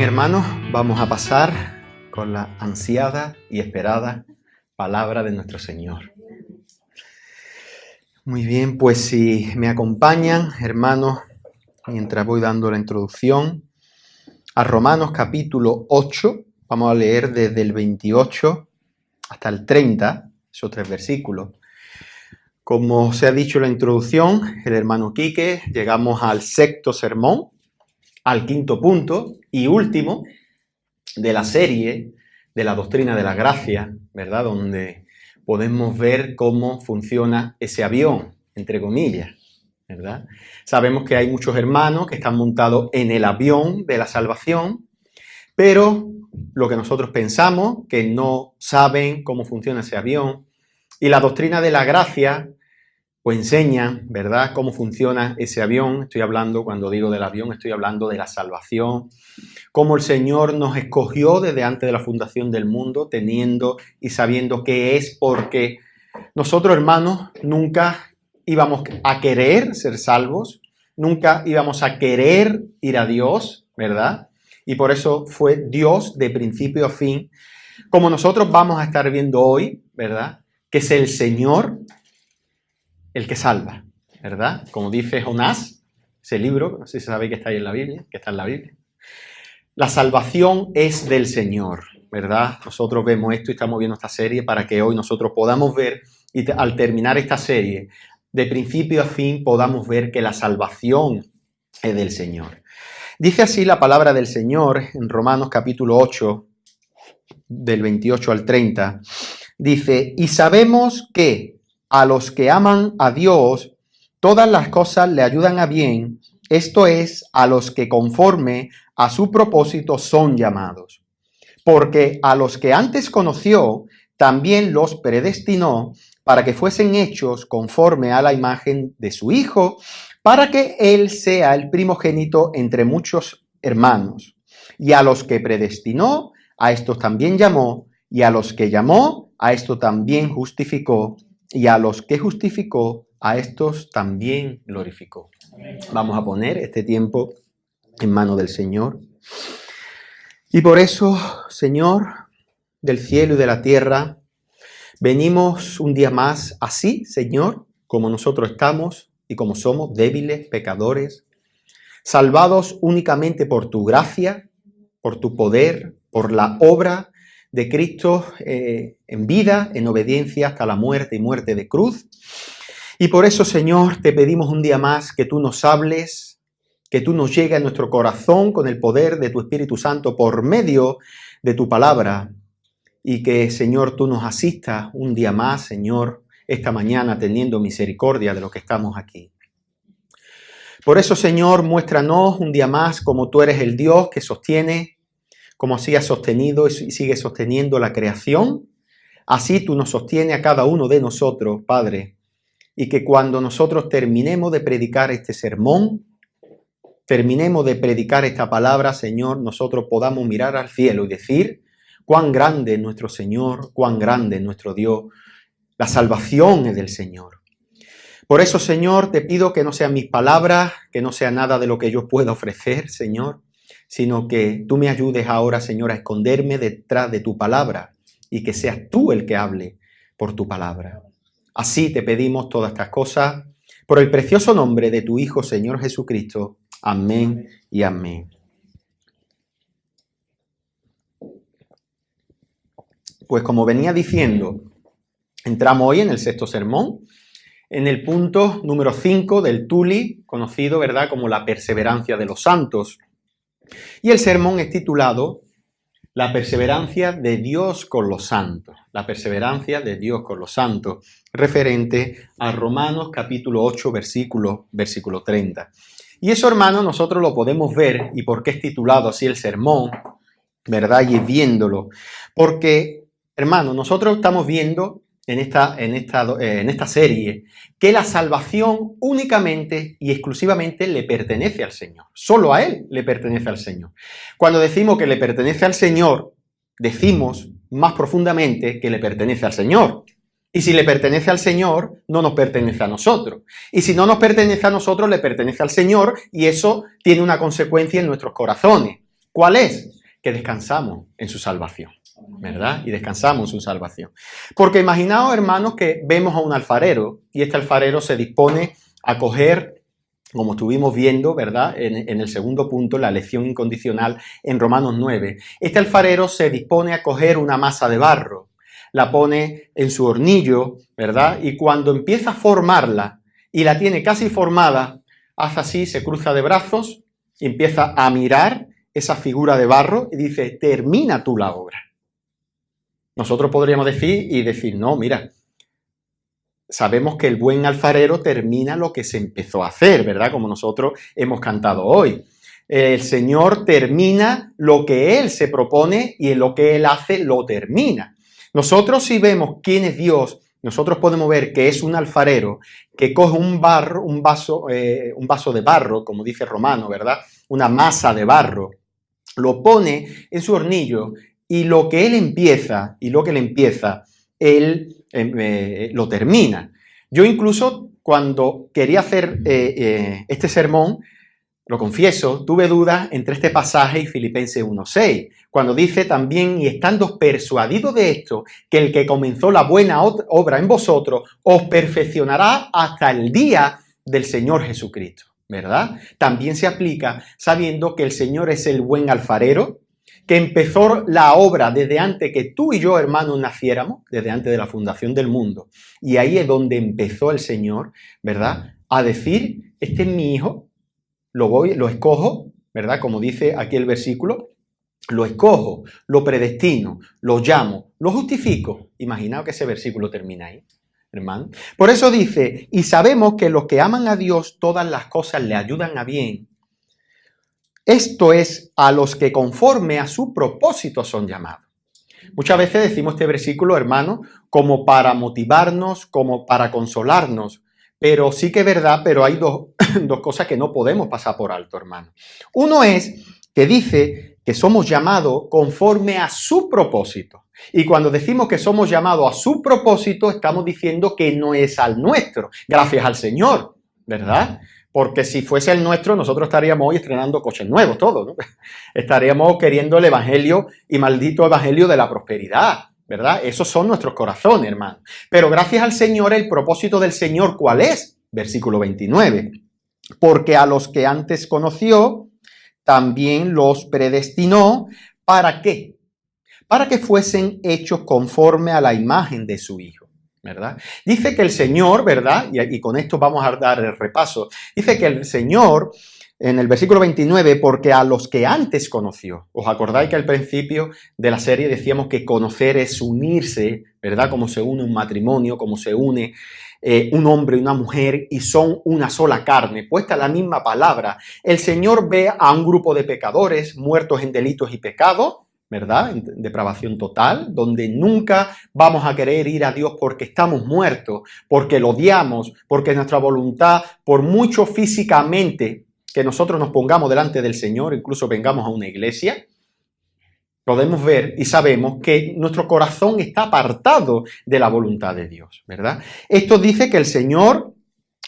hermanos, vamos a pasar con la ansiada y esperada palabra de nuestro Señor. Muy bien, pues si me acompañan, hermanos, mientras voy dando la introducción a Romanos capítulo 8, vamos a leer desde el 28 hasta el 30, esos 3 versículos. Como se ha dicho en la introducción, el hermano Quique, llegamos al 6º sermón, al 5º punto y último de la serie de la doctrina de la gracia, ¿verdad? Donde podemos ver cómo funciona ese avión, entre comillas, ¿verdad? Sabemos que hay muchos hermanos que están montados en el avión de la salvación, pero lo que nosotros pensamos, que no saben cómo funciona ese avión, y la doctrina de la gracia pues enseña, ¿verdad?, cómo funciona ese avión. Estoy hablando, cuando digo del avión, estoy hablando de la salvación, cómo el Señor nos escogió desde antes de la fundación del mundo, teniendo y sabiendo qué es, porque nosotros, hermanos, nunca íbamos a querer ser salvos, nunca íbamos a querer ir a Dios, ¿verdad? Y por eso fue Dios de principio a fin, como nosotros vamos a estar viendo hoy, ¿verdad?, que es el Señor el que salva, ¿verdad? Como dice Jonás, ese libro, no sé si sabéis que está ahí en la Biblia, que está en la Biblia. La salvación es del Señor, ¿verdad? Nosotros vemos esto y estamos viendo esta serie para que hoy nosotros podamos ver, y al terminar esta serie, de principio a fin, podamos ver que la salvación es del Señor. Dice así la palabra del Señor en Romanos capítulo 8, del 28 al 30. Dice, y sabemos que a los que aman a Dios, todas las cosas le ayudan a bien, esto es, a los que conforme a su propósito son llamados. Porque a los que antes conoció, también los predestinó para que fuesen hechos conforme a la imagen de su Hijo, para que Él sea el primogénito entre muchos hermanos. Y a los que predestinó, a estos también llamó, y a los que llamó, a estos también justificó, y a los que justificó, a estos también glorificó. Vamos a poner este tiempo en manos del Señor. Y por eso, Señor, del cielo y de la tierra, venimos un día más así, Señor, como nosotros estamos y como somos débiles, pecadores, salvados únicamente por tu gracia, por tu poder, por la obra de Cristo en vida, en obediencia hasta la muerte y muerte de cruz. Y por eso, Señor, te pedimos un día más que tú nos hables, que tú nos llegues a nuestro corazón con el poder de tu Espíritu Santo por medio de tu palabra. Y que, Señor, tú nos asistas un día más, Señor, esta mañana teniendo misericordia de los que estamos aquí. Por eso, Señor, muéstranos un día más cómo tú eres el Dios que sostiene, como así has sostenido y sigue sosteniendo la creación, así tú nos sostienes a cada uno de nosotros, Padre, y que cuando nosotros terminemos de predicar este sermón, terminemos de predicar esta palabra, Señor, nosotros podamos mirar al cielo y decir, cuán grande es nuestro Señor, cuán grande es nuestro Dios, la salvación es del Señor. Por eso, Señor, te pido que no sean mis palabras, que no sea nada de lo que yo pueda ofrecer, Señor, sino que tú me ayudes ahora, Señor, a esconderme detrás de tu palabra y que seas tú el que hable por tu palabra. Así te pedimos todas estas cosas por el precioso nombre de tu Hijo, Señor Jesucristo. Amén y amén. Pues como venía diciendo, entramos hoy en el 6º sermón, en el punto número 5 del Tuli, conocido, ¿verdad?, como la perseverancia de los santos. Y el sermón es titulado La perseverancia de Dios con los santos. La perseverancia de Dios con los santos, referente a Romanos capítulo 8, versículo 30. Y eso, hermanos, nosotros lo podemos ver, y por qué es titulado así el sermón, ¿verdad? Y viéndolo. Porque, hermanos, nosotros estamos viendo en esta serie que la salvación únicamente y exclusivamente le pertenece al Señor. Solo a Él le pertenece al Señor. Cuando decimos que le pertenece al Señor, decimos más profundamente que le pertenece al Señor. Y si le pertenece al Señor, no nos pertenece a nosotros. Y si no nos pertenece a nosotros, le pertenece al Señor, y eso tiene una consecuencia en nuestros corazones. ¿Cuál es? que descansamos en su salvación, ¿verdad? Y descansamos en su salvación. Porque imaginaos, hermanos, que vemos a un alfarero y este alfarero se dispone a coger, como estuvimos viendo, ¿verdad? En el segundo punto, la elección incondicional en Romanos 9. Este alfarero se dispone a coger una masa de barro, la pone en su hornillo, ¿verdad? Y cuando empieza a formarla y la tiene casi formada, hace así, se cruza de brazos y empieza a mirar esa figura de barro y dice, termina tú la obra. Nosotros podríamos decir, no, mira, sabemos que el buen alfarero termina lo que se empezó a hacer, ¿verdad? Como nosotros hemos cantado hoy. El Señor termina lo que Él se propone y en lo que Él hace lo termina. Nosotros si vemos quién es Dios, nosotros podemos ver que es un alfarero que coge un vaso de barro, como dice Romano, ¿verdad? Una masa de barro, lo pone en su hornillo y lo que él empieza, él lo termina. Yo incluso cuando quería hacer este sermón, lo confieso, tuve dudas entre este pasaje y Filipenses 1:6, cuando dice también, y estando persuadido de esto, que el que comenzó la buena obra en vosotros, os perfeccionará hasta el día del Señor Jesucristo, ¿verdad? También se aplica sabiendo que el Señor es el buen alfarero, que empezó la obra desde antes que tú y yo, hermanos, naciéramos, desde antes de la fundación del mundo. Y ahí es donde empezó el Señor, ¿verdad? A decir, este es mi hijo, lo escojo, ¿verdad? Como dice aquí el versículo, lo escojo, lo predestino, lo llamo, lo justifico. Imaginaos que ese versículo termina ahí, hermano. Por eso dice, y sabemos que los que aman a Dios, todas las cosas le ayudan a bien. Esto es, a los que conforme a su propósito son llamados. Muchas veces decimos este versículo, hermano, como para motivarnos, como para consolarnos. Pero sí que es verdad, pero hay dos cosas que no podemos pasar por alto, hermano. Uno es que dice que somos llamados conforme a su propósito. Y cuando decimos que somos llamados a su propósito, estamos diciendo que no es al nuestro, gracias al Señor, ¿verdad? Porque si fuese el nuestro, nosotros estaríamos hoy estrenando coches nuevos, todos, ¿no? Estaríamos queriendo el evangelio y maldito evangelio de la prosperidad, ¿verdad? Esos son nuestros corazones, hermano. Pero gracias al Señor, el propósito del Señor, ¿cuál es? Versículo 29. Porque a los que antes conoció, también los predestinó. ¿Para qué? Para que fuesen hechos conforme a la imagen de su Hijo, ¿verdad? Dice que el Señor, ¿verdad? Y con esto vamos a dar el repaso. Dice que el Señor, en el versículo 29, porque a los que antes conoció. ¿Os acordáis que al principio de la serie decíamos que conocer es unirse, ¿verdad? Como se une un matrimonio, como se une un hombre y una mujer y son una sola carne, puesta la misma palabra. El Señor ve a un grupo de pecadores muertos en delitos y pecados, ¿verdad? En depravación total, donde nunca vamos a querer ir a Dios porque estamos muertos, porque lo odiamos, porque nuestra voluntad, por mucho físicamente que nosotros nos pongamos delante del Señor, incluso vengamos a una iglesia, podemos ver y sabemos que nuestro corazón está apartado de la voluntad de Dios, ¿verdad? Esto dice que el Señor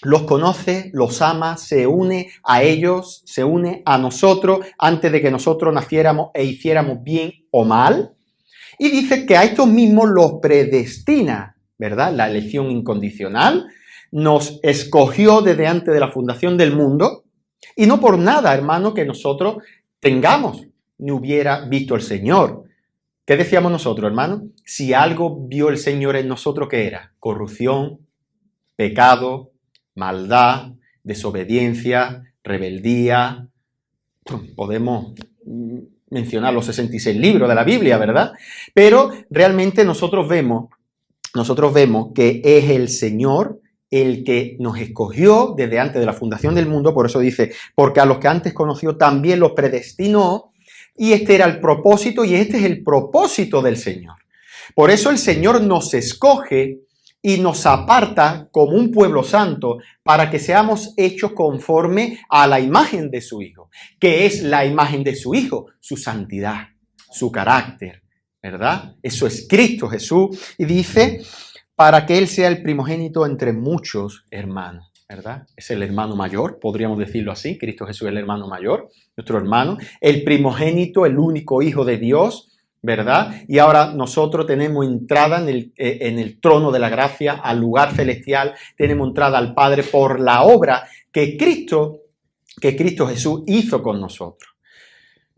los conoce, los ama, se une a ellos, se une a nosotros antes de que nosotros naciéramos e hiciéramos bien o mal. Y dice que a estos mismos los predestina, ¿verdad? La elección incondicional nos escogió desde antes de la fundación del mundo y no por nada, hermano, que nosotros tengamos ni hubiera visto el Señor. ¿Qué decíamos nosotros, hermano? Si algo vio el Señor en nosotros, ¿qué era? Corrupción, pecado, maldad, desobediencia, rebeldía. Podemos mencionar los 66 libros de la Biblia, ¿verdad? Pero realmente nosotros vemos que es el Señor el que nos escogió desde antes de la fundación del mundo. Por eso dice, porque a los que antes conoció también los predestinó. Y este era el propósito y este es el propósito del Señor. Por eso el Señor nos escoge y nos aparta como un pueblo santo para que seamos hechos conforme a la imagen de su Hijo. ¿Qué es la imagen de su Hijo? Su santidad, su carácter, ¿verdad? Eso es Cristo Jesús. Y dice, para que Él sea el primogénito entre muchos hermanos. ¿verdad? Es el hermano mayor, podríamos decirlo así. Cristo Jesús es el hermano mayor, nuestro hermano, el primogénito, el único hijo de Dios, ¿verdad? Y ahora nosotros tenemos entrada en el trono de la gracia, al lugar celestial, tenemos entrada al Padre por la obra que Cristo Jesús hizo con nosotros.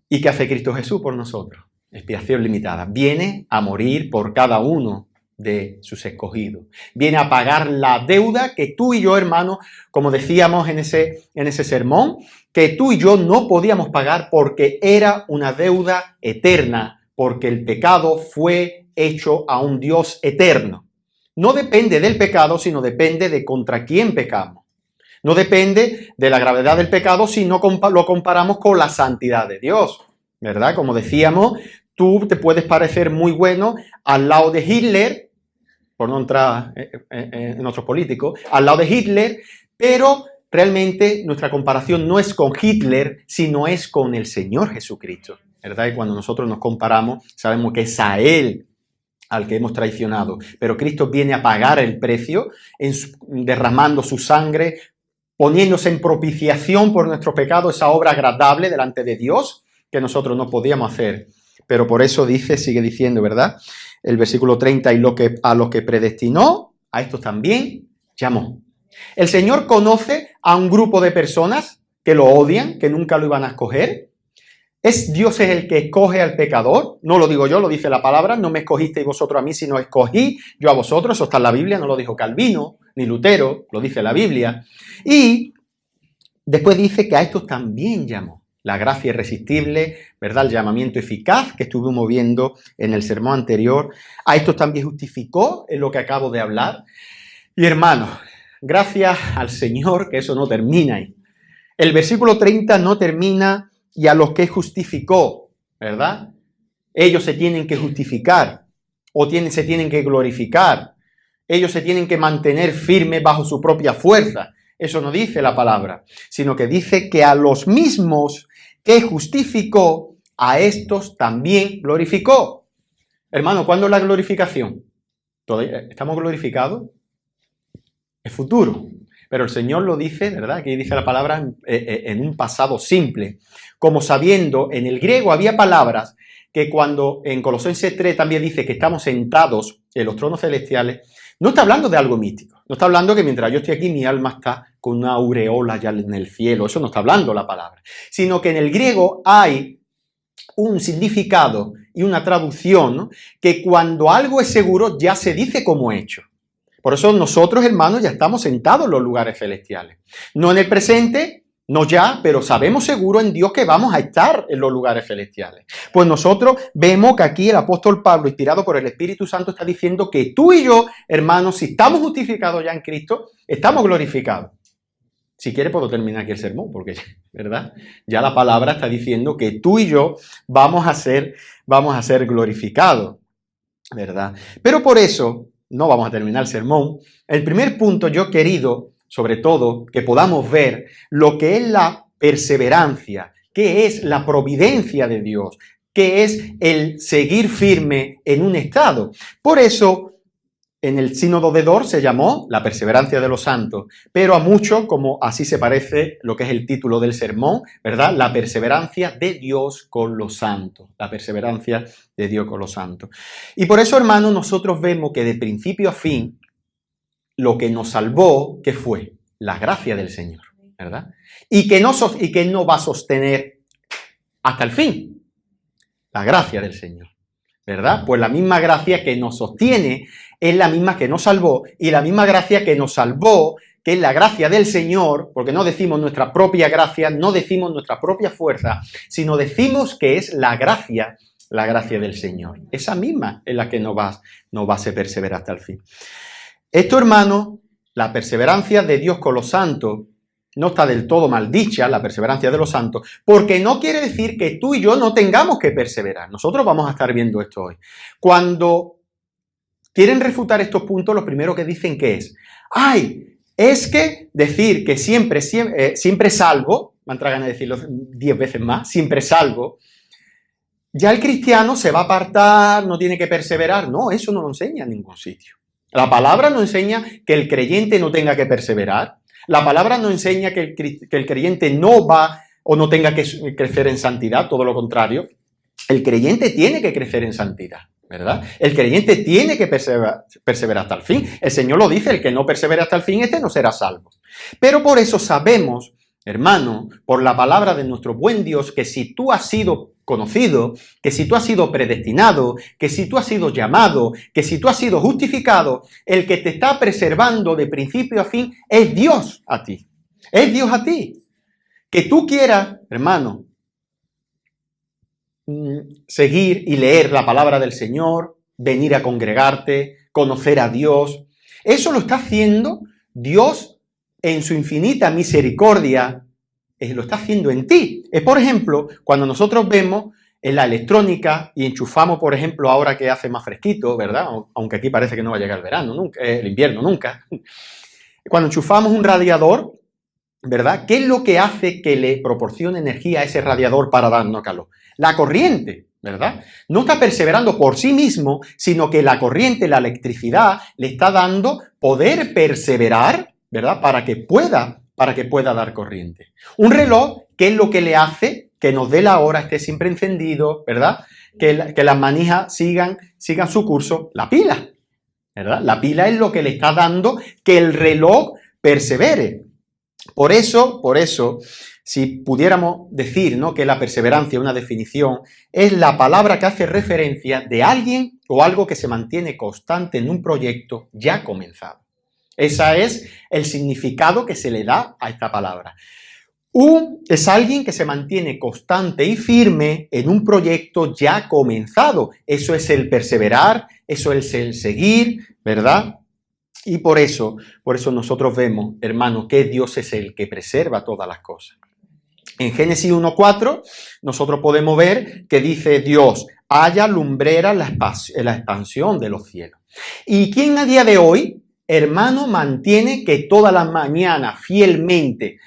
¿Y qué hace Cristo Jesús por nosotros? Expiación limitada. Viene a morir por cada uno de sus escogidos. Viene a pagar la deuda que tú y yo, hermano, como decíamos en ese sermón, que tú y yo no podíamos pagar porque era una deuda eterna, porque el pecado fue hecho a un Dios eterno. No depende del pecado, sino depende de contra quién pecamos. No depende de la gravedad del pecado si no lo comparamos con la santidad de Dios, ¿verdad? Como decíamos, tú te puedes parecer muy bueno al lado de Hitler, por no entrar en otros políticos, al lado de Hitler, pero realmente nuestra comparación no es con Hitler, sino es con el Señor Jesucristo, ¿verdad? Y cuando nosotros nos comparamos, sabemos que es a Él al que hemos traicionado, pero Cristo viene a pagar el precio, derramando su sangre, poniéndose en propiciación por nuestro pecado, esa obra agradable delante de Dios que nosotros no podíamos hacer. Pero por eso sigue diciendo, ¿verdad? El versículo 30, y a los que predestinó, a estos también llamó. El Señor conoce a un grupo de personas que lo odian, que nunca lo iban a escoger. Dios es el que escoge al pecador, no lo digo yo, lo dice la palabra, no me escogisteis vosotros a mí, sino escogí yo a vosotros, eso está en la Biblia, no lo dijo Calvino, ni Lutero, lo dice la Biblia. Y después dice que a estos también llamó. La gracia irresistible, ¿verdad? El llamamiento eficaz que estuvimos viendo en el sermón anterior. A estos también justificó, en lo que acabo de hablar. Y hermanos, gracias al Señor que eso no termina ahí. El versículo 30 no termina y a los que justificó, ¿verdad? Ellos se tienen que justificar o se tienen que glorificar. Ellos se tienen que mantener firmes bajo su propia fuerza. Eso no dice la palabra, sino que dice que a los mismos que justificó, a estos también glorificó. Hermano, ¿cuándo es la glorificación? ¿Estamos glorificados? Es futuro. Pero el Señor lo dice, ¿verdad? Aquí dice la palabra en un pasado simple. Como sabiendo, en el griego había palabras que cuando en Colosenses 3 también dice que estamos sentados en los tronos celestiales, no está hablando de algo místico. No está hablando que mientras yo estoy aquí mi alma está con una aureola ya en el cielo. Eso no está hablando la palabra. Sino que en el griego hay un significado y una traducción, ¿no? Que cuando algo es seguro ya se dice como hecho. Por eso nosotros, hermanos, ya estamos sentados en los lugares celestiales. No en el presente, no ya, pero sabemos seguro en Dios que vamos a estar en los lugares celestiales. Pues nosotros vemos que aquí el apóstol Pablo, inspirado por el Espíritu Santo, está diciendo que tú y yo, hermanos, si estamos justificados ya en Cristo, estamos glorificados. Si quiere puedo terminar aquí el sermón, porque, ¿verdad? Ya la palabra está diciendo que tú y yo vamos a ser glorificados, ¿verdad? Pero por eso no vamos a terminar el sermón. El primer punto yo he querido, sobre todo, que podamos ver lo que es la perseverancia, qué es la providencia de Dios, qué es el seguir firme en un estado. Por eso, en el sínodo de Dort se llamó la perseverancia de los santos, pero a muchos, como así se parece lo que es el título del sermón, ¿verdad? La perseverancia de Dios con los santos, la perseverancia de Dios con los santos. Y por eso, hermanos, nosotros vemos que de principio a fin, lo que nos salvó, ¿qué fue? La gracia del Señor, ¿verdad? Y que no va a sostener hasta el fin, la gracia del Señor, ¿verdad? Pues la misma gracia que nos sostiene es la misma que nos salvó, y la misma gracia que nos salvó, que es la gracia del Señor, porque no decimos nuestra propia gracia, no decimos nuestra propia fuerza, sino decimos que es la gracia del Señor. Esa misma es la que nos va a hacer perseverar hasta el fin. Esto, hermano, la perseverancia de Dios con los santos no está del todo mal dicha, la perseverancia de los santos, porque no quiere decir que tú y yo no tengamos que perseverar. Nosotros vamos a estar viendo esto hoy. Cuando quieren refutar estos puntos, lo primero que dicen que es, es que decir que siempre salvo, me entra ganas de decirlo 10 veces más, siempre salvo, ya el cristiano se va a apartar, no tiene que perseverar. No, eso no lo enseña en ningún sitio. La palabra no enseña que el creyente no tenga que perseverar. La palabra no enseña que el creyente no va o no tenga que crecer en santidad, todo lo contrario. El creyente tiene que crecer en santidad, ¿verdad? El creyente tiene que perseverar hasta el fin. El Señor lo dice, el que no persevere hasta el fin, este no será salvo. Pero por eso sabemos, hermano, por la palabra de nuestro buen Dios, que si tú has sido conocido, que si tú has sido predestinado, que si tú has sido llamado, que si tú has sido justificado, el que te está preservando de principio a fin es Dios a ti. Es Dios a ti. Que tú quieras, hermano, seguir y leer la palabra del Señor, venir a congregarte, conocer a Dios, eso lo está haciendo Dios en su infinita misericordia, lo está haciendo en ti. Es, por ejemplo, cuando nosotros vemos en la electrónica y enchufamos, por ejemplo, ahora que hace más fresquito, ¿verdad? Aunque aquí parece que no va a llegar el verano, nunca, el invierno, nunca. Cuando enchufamos un radiador, ¿verdad? ¿Qué es lo que hace que le proporcione energía a ese radiador para darnos calor? La corriente, ¿verdad? No está perseverando por sí mismo, sino que la corriente, la electricidad, le está dando poder perseverar, ¿verdad? Para que pueda dar corriente. Un reloj, ¿qué es lo que le hace que nos dé la hora, esté siempre encendido, ¿verdad? Que las manijas sigan su curso? La pila, ¿verdad? La pila es lo que le está dando que el reloj persevere. Por eso, si pudiéramos decir, ¿no?, que la perseverancia, una definición, es la palabra que hace referencia de alguien o algo que se mantiene constante en un proyecto ya comenzado. Ese es el significado que se le da a esta palabra. Es alguien que se mantiene constante y firme en un proyecto ya comenzado. Eso es el perseverar, eso es el seguir, ¿verdad? Y por eso nosotros vemos, hermanos, que Dios es el que preserva todas las cosas. En Génesis 1:4 nosotros podemos ver que dice Dios, haya lumbrera la expansión de los cielos. ¿Y quién a día de hoy, hermano, mantiene que todas las mañanas fielmente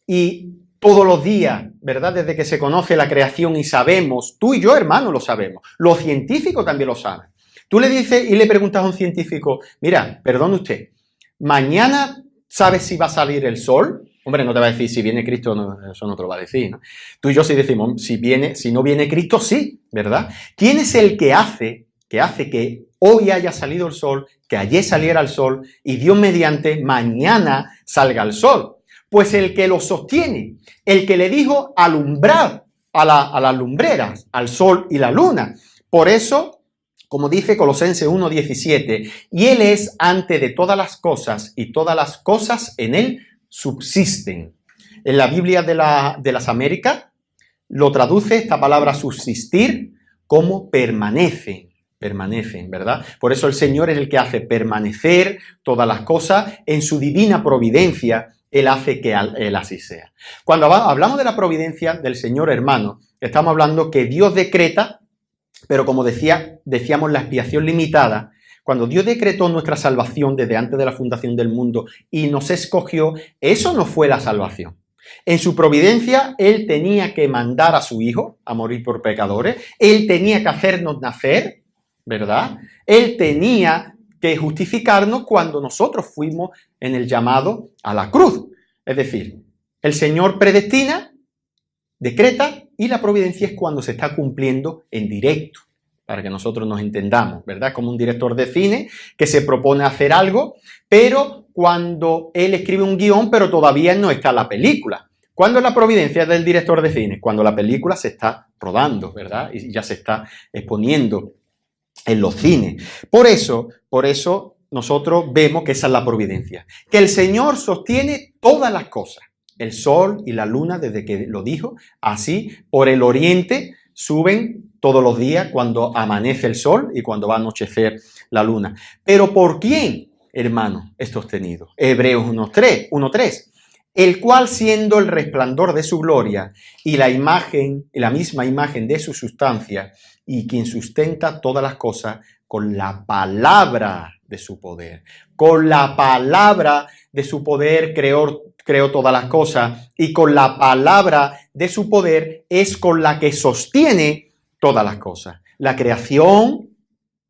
y todos los días, ¿verdad? Desde que se conoce la creación y sabemos, tú y yo, hermano, lo sabemos, los científicos también lo saben. Tú le dices y le preguntas a un científico, mira, perdone usted, ¿mañana sabes si va a salir el sol? Hombre, no te va a decir si viene Cristo, no, eso no te lo va a decir, ¿no? Tú y yo sí decimos, si no viene Cristo, sí, ¿verdad? ¿Quién es el que hace que hoy haya salido el sol, que ayer saliera el sol y Dios mediante mañana salga el sol? Pues el que lo sostiene, el que le dijo alumbrar a las lumbreras, al sol y la luna. Por eso, como dice Colosenses 1:17, y Él es antes de todas las cosas y todas las cosas en Él subsisten. En la Biblia de las Américas lo traduce esta palabra subsistir como permanecen, ¿verdad? Por eso el Señor es el que hace permanecer todas las cosas en su divina providencia. Él hace que Él así sea. Cuando hablamos de la providencia del Señor, hermano, estamos hablando que Dios decreta. Pero como decíamos, la expiación limitada, cuando Dios decretó nuestra salvación desde antes de la fundación del mundo y nos escogió, eso no fue la salvación. En su providencia, Él tenía que mandar a su Hijo a morir por pecadores, Él tenía que hacernos nacer, ¿verdad? Él tenía que justificarnos cuando nosotros fuimos en el llamado a la cruz. Es decir, el Señor predestina, decreta, y la providencia es cuando se está cumpliendo en directo, para que nosotros nos entendamos, ¿verdad? Como un director de cine que se propone hacer algo, pero cuando él escribe un guión, pero todavía no está la película. ¿Cuándo es la providencia del director de cine? Cuando la película se está rodando, ¿verdad? Y ya se está exponiendo en los cines. Por eso nosotros vemos que esa es la providencia. Que el Señor sostiene todas las cosas. El sol y la luna, desde que lo dijo, así por el oriente suben todos los días cuando amanece el sol y cuando va a anochecer la luna. ¿Pero por quién, hermano, es sostenido? Hebreos 1:3, el cual siendo el resplandor de su gloria y la misma imagen de su sustancia, y quien sustenta todas las cosas con la palabra de su poder. Con la palabra de su poder creó todas las cosas, y con la palabra de su poder es con la que sostiene todas las cosas. La creación,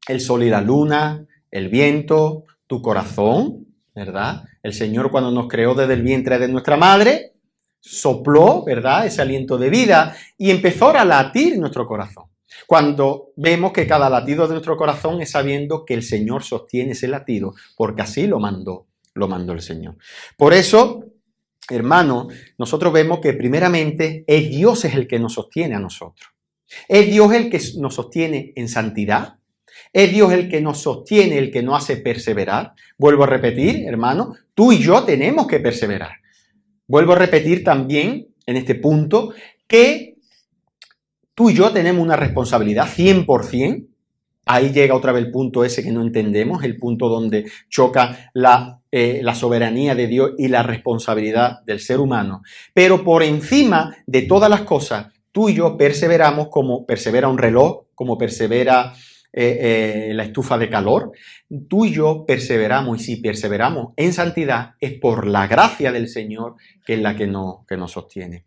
el sol y la luna, el viento, tu corazón, ¿verdad? El Señor, cuando nos creó desde el vientre de nuestra madre, sopló, ¿verdad?, ese aliento de vida y empezó a latir en nuestro corazón. Cuando vemos que cada latido de nuestro corazón es sabiendo que el Señor sostiene ese latido, porque así lo mandó el Señor. Por eso, hermano, nosotros vemos que primeramente es Dios el que nos sostiene a nosotros. Es Dios el que nos sostiene en santidad. Es Dios el que nos sostiene, el que nos hace perseverar. Vuelvo a repetir, hermano, tú y yo tenemos que perseverar. Vuelvo a repetir también en este punto que tú y yo tenemos una responsabilidad 100%. Ahí llega otra vez el punto ese que no entendemos, el punto donde choca la soberanía de Dios y la responsabilidad del ser humano. Pero por encima de todas las cosas, tú y yo perseveramos como persevera un reloj, como persevera la estufa de calor. Tú y yo perseveramos, y si perseveramos en santidad es por la gracia del Señor, que es la que nos sostiene.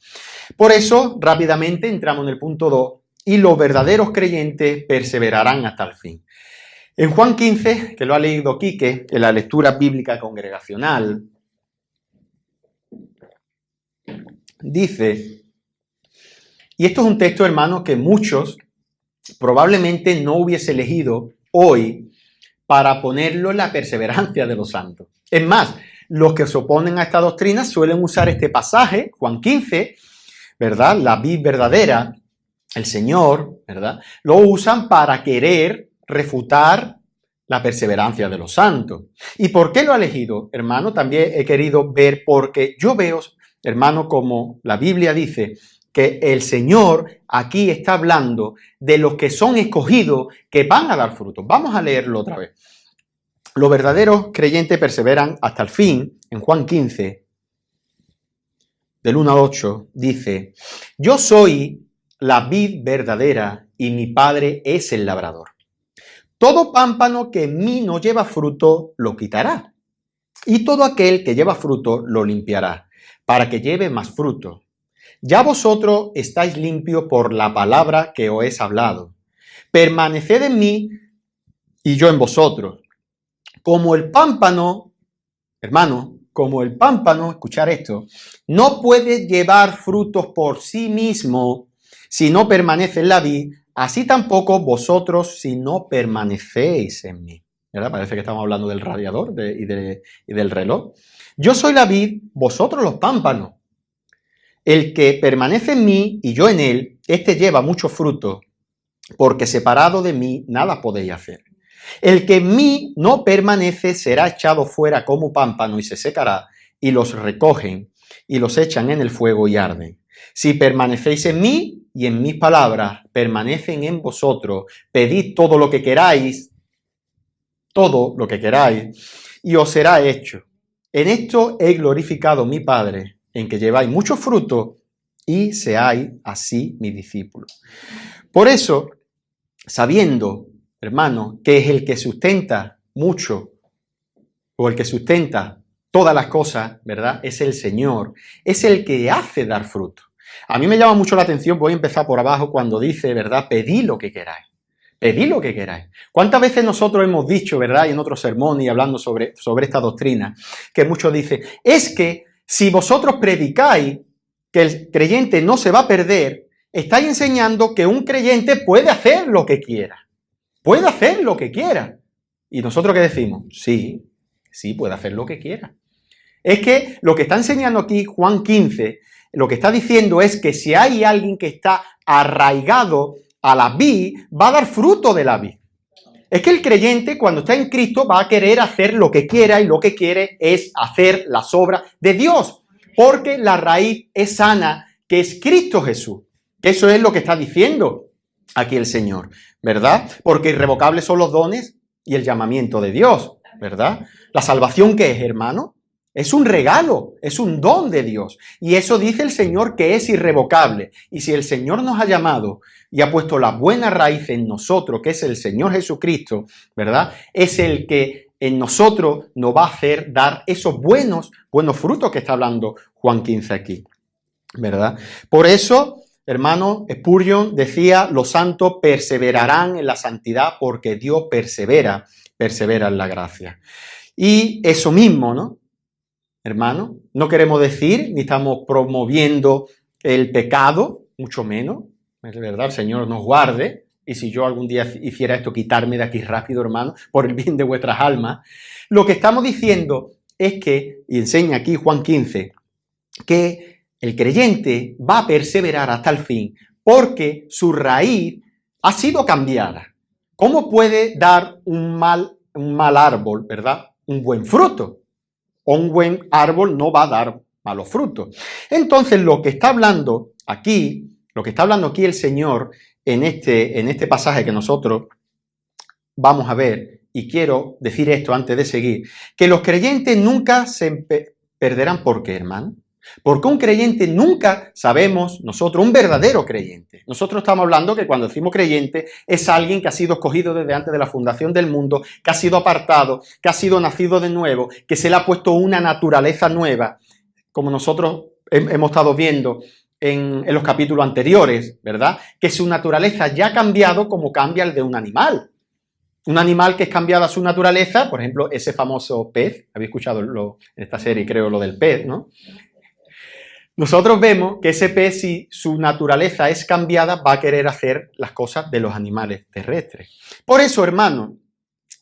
Por eso, rápidamente entramos en el punto 2, y los verdaderos creyentes perseverarán hasta el fin. En Juan 15, que lo ha leído Quique, en la lectura bíblica congregacional, dice, y esto es un texto, hermano, que muchos probablemente no hubiese elegido hoy para ponerlo en la perseverancia de los santos. Es más, los que se oponen a esta doctrina suelen usar este pasaje, Juan 15, ¿verdad? La vid verdadera, el Señor, ¿verdad? Lo usan para querer refutar la perseverancia de los santos. ¿Y por qué lo he elegido, hermano? También he querido ver, porque yo veo, hermano, como la Biblia dice, que el Señor aquí está hablando de los que son escogidos, que van a dar frutos. Vamos a leerlo otra vez. Los verdaderos creyentes perseveran hasta el fin. En Juan 15, del 1 al 8, dice, yo soy la vid verdadera y mi Padre es el labrador. Todo pámpano que en mí no lleva fruto, lo quitará. Y todo aquel que lleva fruto, lo limpiará, para que lleve más fruto. Ya vosotros estáis limpios por la palabra que os he hablado. Permaneced en mí y yo en vosotros. Como el pámpano, hermano, como el pámpano, escuchar esto, no puede llevar frutos por sí mismo si no permanece en la vid, así tampoco vosotros si no permanecéis en mí. ¿Verdad? Parece que estamos hablando del radiador y del reloj. Yo soy la vid, vosotros los pámpanos. El que permanece en mí y yo en él, este lleva mucho fruto, porque separado de mí nada podéis hacer. El que en mí no permanece será echado fuera como pámpano y se secará, y los recogen y los echan en el fuego y arden. Si permanecéis en mí y en mis palabras permanecen en vosotros, pedid todo lo que queráis, y os será hecho. En esto he glorificado mi Padre, en que lleváis mucho fruto y seáis así mis discípulos. Por eso, sabiendo, hermano, que es el que sustenta mucho, o el que sustenta todas las cosas, ¿verdad? Es el Señor, es el que hace dar fruto. A mí me llama mucho la atención, voy a empezar por abajo, cuando dice, ¿verdad? Pedid lo que queráis. Pedid lo que queráis. ¿Cuántas veces nosotros hemos dicho, ¿verdad? Y en otros sermones y hablando sobre esta doctrina, que muchos dicen, es que si vosotros predicáis que el creyente no se va a perder, estáis enseñando que un creyente puede hacer lo que quiera. Puede hacer lo que quiera. ¿Y nosotros qué decimos? Sí, puede hacer lo que quiera. Es que lo que está enseñando aquí Juan 15, lo que está diciendo es que si hay alguien que está arraigado a la vid, va a dar fruto de la vid. Es que el creyente, cuando está en Cristo, va a querer hacer lo que quiera, y lo que quiere es hacer las obras de Dios, porque la raíz es sana, que es Cristo Jesús. Eso es lo que está diciendo aquí el Señor, ¿verdad? Porque irrevocables son los dones y el llamamiento de Dios, ¿verdad? La salvación, ¿qué es, hermano? Es un regalo, es un don de Dios. Y eso dice el Señor, que es irrevocable. Y si el Señor nos ha llamado y ha puesto la buena raíz en nosotros, que es el Señor Jesucristo, ¿verdad? Es el que en nosotros nos va a hacer dar esos buenos frutos que está hablando Juan 15 aquí, ¿verdad? Por eso, hermano, Spurgeon decía, los santos perseverarán en la santidad porque Dios persevera en la gracia. Y eso mismo, ¿no? Hermano, no queremos decir, ni estamos promoviendo el pecado, mucho menos. Es verdad, el Señor nos guarde. Y si yo algún día hiciera esto, quitarme de aquí rápido, hermano, por el bien de vuestras almas. Lo que estamos diciendo es que, y enseña aquí Juan 15, que el creyente va a perseverar hasta el fin porque su raíz ha sido cambiada. ¿Cómo puede dar un mal árbol, verdad, un buen fruto? O un buen árbol no va a dar malos frutos. Entonces, lo que está hablando aquí el Señor en este pasaje que nosotros vamos a ver, y quiero decir esto antes de seguir, que los creyentes nunca se perderán. ¿Por qué, hermano? Porque un creyente nunca sabemos, nosotros, un verdadero creyente. Nosotros estamos hablando que cuando decimos creyente es alguien que ha sido escogido desde antes de la fundación del mundo, que ha sido apartado, que ha sido nacido de nuevo, que se le ha puesto una naturaleza nueva, como nosotros hemos estado viendo en los capítulos anteriores, ¿verdad? Que su naturaleza ya ha cambiado como cambia el de un animal. Un animal que es cambiado a su naturaleza, por ejemplo, ese famoso pez, habéis escuchado en esta serie, creo, lo del pez, ¿no? Nosotros vemos que ese pez, si su naturaleza es cambiada, va a querer hacer las cosas de los animales terrestres. Por eso, hermano,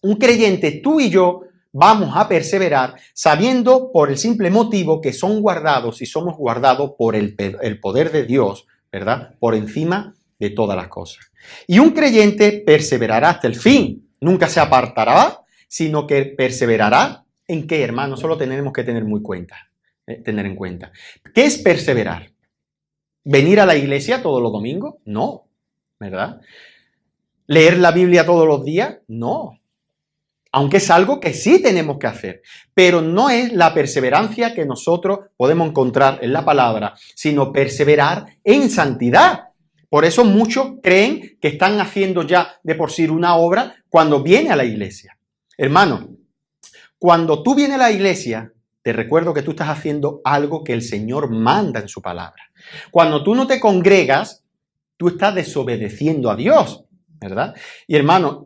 un creyente, tú y yo, vamos a perseverar sabiendo por el simple motivo que son guardados y somos guardados por el poder de Dios, ¿verdad? Por encima de todas las cosas. Y un creyente perseverará hasta el fin, nunca se apartará, sino que perseverará. ¿En qué, hermano? Solo tenemos que tener en cuenta. ¿Qué es perseverar? ¿Venir a la iglesia todos los domingos? No, ¿verdad? ¿Leer la Biblia todos los días? No. Aunque es algo que sí tenemos que hacer, pero no es la perseverancia que nosotros podemos encontrar en la palabra, sino perseverar en santidad. Por eso muchos creen que están haciendo ya de por sí una obra cuando viene a la iglesia. Hermano, cuando tú vienes a la iglesia, te recuerdo que tú estás haciendo algo que el Señor manda en su palabra. Cuando tú no te congregas, tú estás desobedeciendo a Dios, ¿verdad? Y hermano,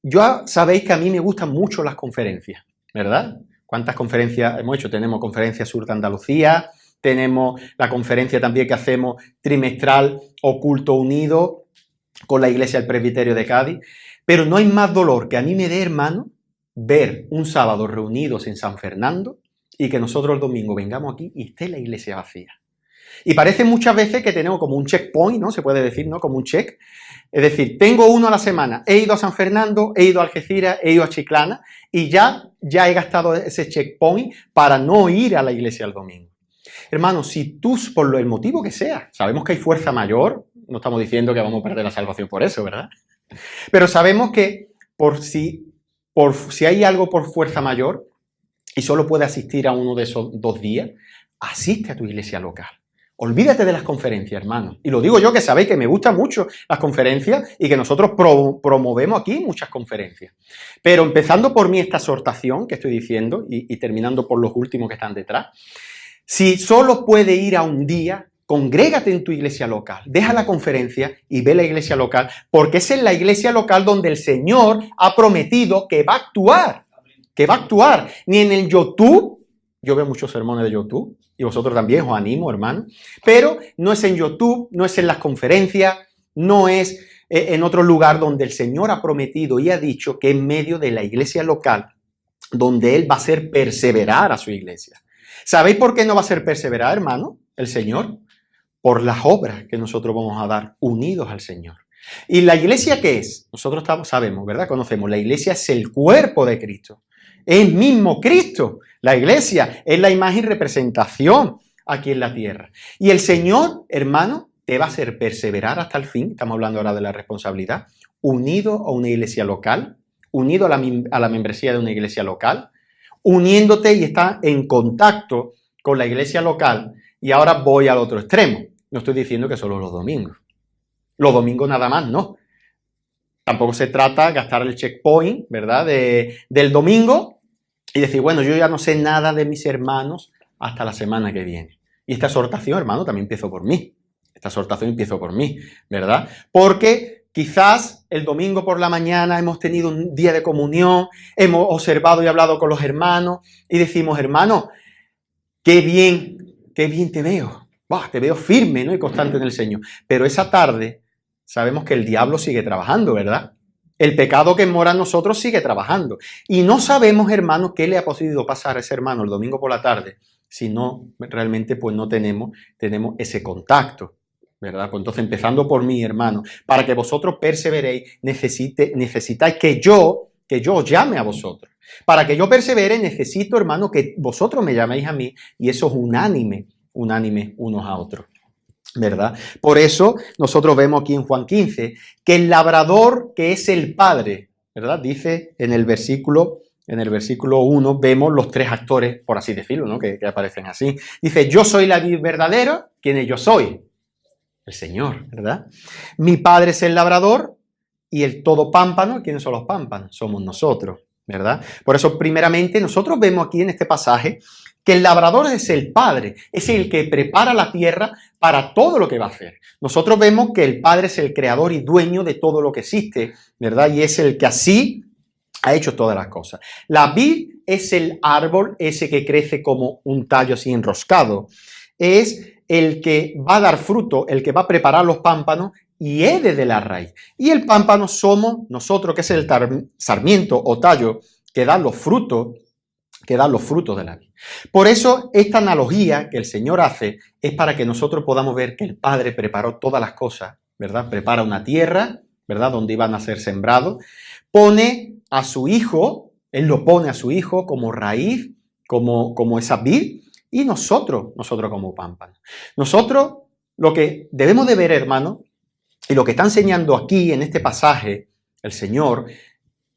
yo sabéis que a mí me gustan mucho las conferencias, ¿verdad? ¿Cuántas conferencias hemos hecho? Tenemos Conferencia Sur de Andalucía, tenemos la conferencia también que hacemos trimestral o culto unido con la Iglesia del Presbiterio de Cádiz, pero no hay más dolor que a mí me dé, hermano, ver un sábado reunidos en San Fernando y que nosotros el domingo vengamos aquí y esté la iglesia vacía. Y parece muchas veces que tenemos como un checkpoint, ¿no? Se puede decir, ¿no? Como un check. Es decir, tengo uno a la semana. He ido a San Fernando, he ido a Algeciras, he ido a Chiclana y ya he gastado ese checkpoint para no ir a la iglesia el domingo. Hermano, si tú, por el motivo que sea, sabemos que hay fuerza mayor, no estamos diciendo que vamos a perder la salvación por eso, ¿verdad? Pero sabemos que si hay algo por fuerza mayor y solo puedes asistir a uno de esos 2 días, asiste a tu iglesia local. Olvídate de las conferencias, hermano. Y lo digo yo, que sabéis que me gustan mucho las conferencias y que nosotros promovemos aquí muchas conferencias. Pero empezando por mí esta exhortación que estoy diciendo y terminando por los últimos que están detrás, si solo puedes ir a un día, congrégate en tu iglesia local, deja la conferencia y ve la iglesia local, porque es en la iglesia local donde el Señor ha prometido que va a actuar, ni en el YouTube. Yo veo muchos sermones de YouTube y vosotros también, os animo, hermano, pero no es en YouTube, no es en las conferencias, no es en otro lugar donde el Señor ha prometido y ha dicho que en medio de la iglesia local, donde Él va a hacer perseverar a su iglesia. ¿Sabéis por qué no va a hacer perseverar, hermano, el Señor? Por las obras que nosotros vamos a dar unidos al Señor. ¿Y la iglesia qué es? Nosotros sabemos, ¿verdad? Conocemos, la iglesia es el cuerpo de Cristo. Es mismo Cristo. La iglesia es la imagen y representación aquí en la tierra. Y el Señor, hermano, te va a hacer perseverar hasta el fin. Estamos hablando ahora de la responsabilidad. Unido a una iglesia local, unido a la membresía de una iglesia local, uniéndote y está en contacto con la iglesia local. Y ahora voy al otro extremo. No estoy diciendo que solo los domingos. Los domingos nada más, no. Tampoco se trata de gastar el checkpoint, ¿verdad? Del domingo y decir, bueno, yo ya no sé nada de mis hermanos hasta la semana que viene. Y esta exhortación, hermano, también empiezo por mí. Esta exhortación empiezo por mí, ¿verdad? Porque Quizás el domingo por la mañana hemos tenido un día de comunión, hemos observado y hablado con los hermanos y decimos, hermano, qué bien te veo. ¡Buah! Te veo firme, ¿no? Y constante en el Señor. Pero esa tarde sabemos que el diablo sigue trabajando, ¿verdad? El pecado que mora en nosotros sigue trabajando. Y no sabemos, hermanos, qué le ha podido pasar a ese hermano el domingo por la tarde si no, realmente, pues no tenemos ese contacto, ¿verdad? Pues entonces, empezando por mí, hermano, para que vosotros perseveréis, necesitáis que yo os llame a vosotros. Para que yo persevere, necesito, hermano, que vosotros me llaméis a mí, y eso es unánime unos a otros, ¿verdad? Por eso nosotros vemos aquí en Juan 15 que el labrador, que es el Padre, ¿verdad? Dice en el versículo 1, vemos los tres actores, por así decirlo, ¿no? Que aparecen así. Dice, yo soy la vid verdadera. ¿Quién es yo soy? El Señor, ¿verdad? Mi Padre es el labrador y el todo pámpano. ¿Quiénes son los pámpanos? Somos nosotros, ¿verdad? Por eso, primeramente, nosotros vemos aquí en este pasaje que el labrador es el Padre, es el que prepara la tierra para todo lo que va a hacer. Nosotros vemos que el Padre es el creador y dueño de todo lo que existe, ¿verdad? Y es el que así ha hecho todas las cosas. La vid es el árbol ese que crece como un tallo así enroscado. Es el que va a dar fruto, el que va a preparar los pámpanos y es desde la raíz. Y el pámpano somos nosotros, que es el sarmiento o tallo que da los frutos de la vid. Por eso, esta analogía que el Señor hace es para que nosotros podamos ver que el Padre preparó todas las cosas, ¿verdad? Prepara una tierra, ¿verdad? Donde iban a ser sembrados. Pone a su Hijo, Él lo pone a su Hijo como raíz, como esa vid, y nosotros como pámpanos. Nosotros, lo que debemos de ver, hermano, y lo que está enseñando aquí en este pasaje el Señor,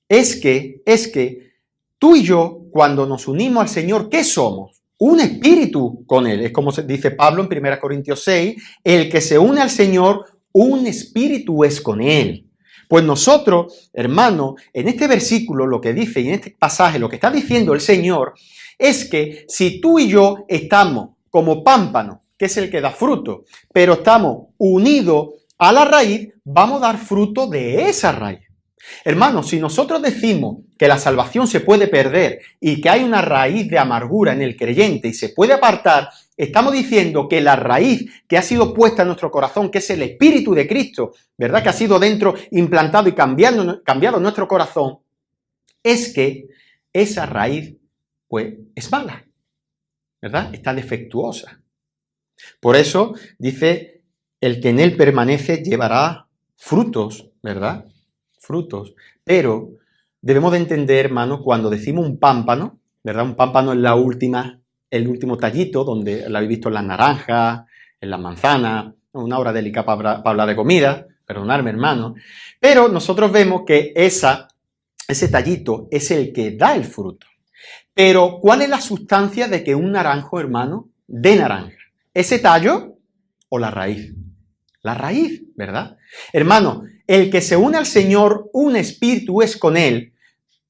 es que tú y yo, cuando nos unimos al Señor, ¿qué somos? Un espíritu con Él. Es como dice Pablo en 1 Corintios 6, el que se une al Señor, un espíritu es con Él. Pues nosotros, hermano, en este versículo lo que dice y en este pasaje lo que está diciendo el Señor es que si tú y yo estamos como pámpano, que es el que da fruto, pero estamos unidos a la raíz, vamos a dar fruto de esa raíz. Hermanos, si nosotros decimos que la salvación se puede perder y que hay una raíz de amargura en el creyente y se puede apartar, estamos diciendo que la raíz que ha sido puesta en nuestro corazón, que es el Espíritu de Cristo, ¿verdad? Que ha sido dentro implantado y cambiado en nuestro corazón, es que esa raíz, pues, es mala, ¿verdad? Está defectuosa. Por eso dice, el que en él permanece llevará frutos, ¿verdad? Frutos. Pero debemos de entender, hermano, cuando decimos un pámpano, ¿verdad? Un pámpano es el último tallito, donde lo habéis visto en las naranjas, en las manzanas, una hora delicada para hablar de comida, perdonadme, hermano. Pero nosotros vemos que ese tallito es el que da el fruto. Pero, ¿cuál es la sustancia de que un naranjo, hermano, dé naranja? ¿Ese tallo o la raíz? La raíz, ¿verdad? Hermano, el que se une al Señor, un espíritu es con Él.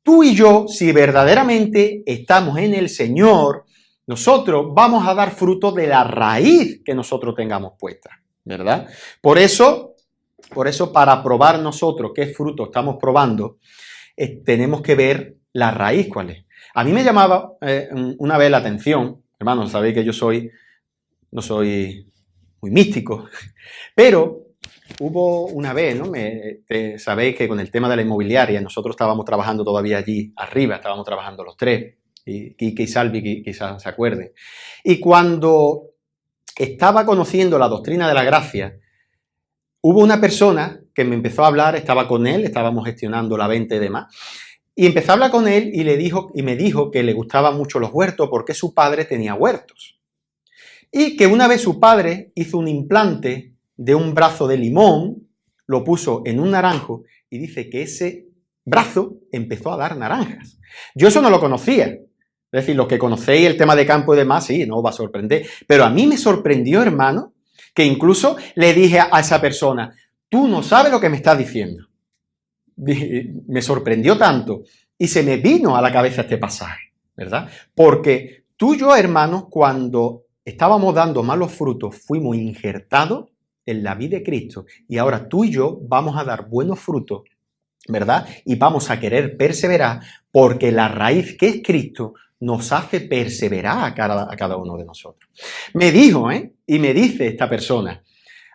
Tú y yo, si verdaderamente estamos en el Señor, nosotros vamos a dar fruto de la raíz que nosotros tengamos puesta, ¿verdad? Por eso, para probar nosotros qué fruto estamos probando, tenemos que ver la raíz cuál es. A mí me llamaba una vez la atención, hermanos, sabéis que yo no soy muy místico, pero hubo una vez, ¿no? Sabéis que con el tema de la inmobiliaria nosotros estábamos trabajando todavía allí arriba, estábamos trabajando los tres, y Quique y Salvi quizás se acuerden. Y cuando estaba conociendo la doctrina de la gracia, hubo una persona que me empezó a hablar, estaba con él, estábamos gestionando la venta y demás, y empezó a hablar con él y me dijo que le gustaban mucho los huertos porque su padre tenía huertos. Y que una vez su padre hizo un implante de un brazo de limón, lo puso en un naranjo y dice que ese brazo empezó a dar naranjas. Yo eso no lo conocía. Es decir, los que conocéis el tema de campo y demás, sí, no os va a sorprender. Pero a mí me sorprendió, hermano, que incluso le dije a esa persona, tú no sabes lo que me estás diciendo. Me sorprendió tanto y se me vino a la cabeza este pasaje, ¿verdad? Porque tú y yo, hermanos, cuando estábamos dando malos frutos, fuimos injertados en la vida de Cristo y ahora tú y yo vamos a dar buenos frutos, ¿verdad? Y vamos a querer perseverar porque la raíz que es Cristo nos hace perseverar a cada uno de nosotros. Me dijo, y me dice esta persona,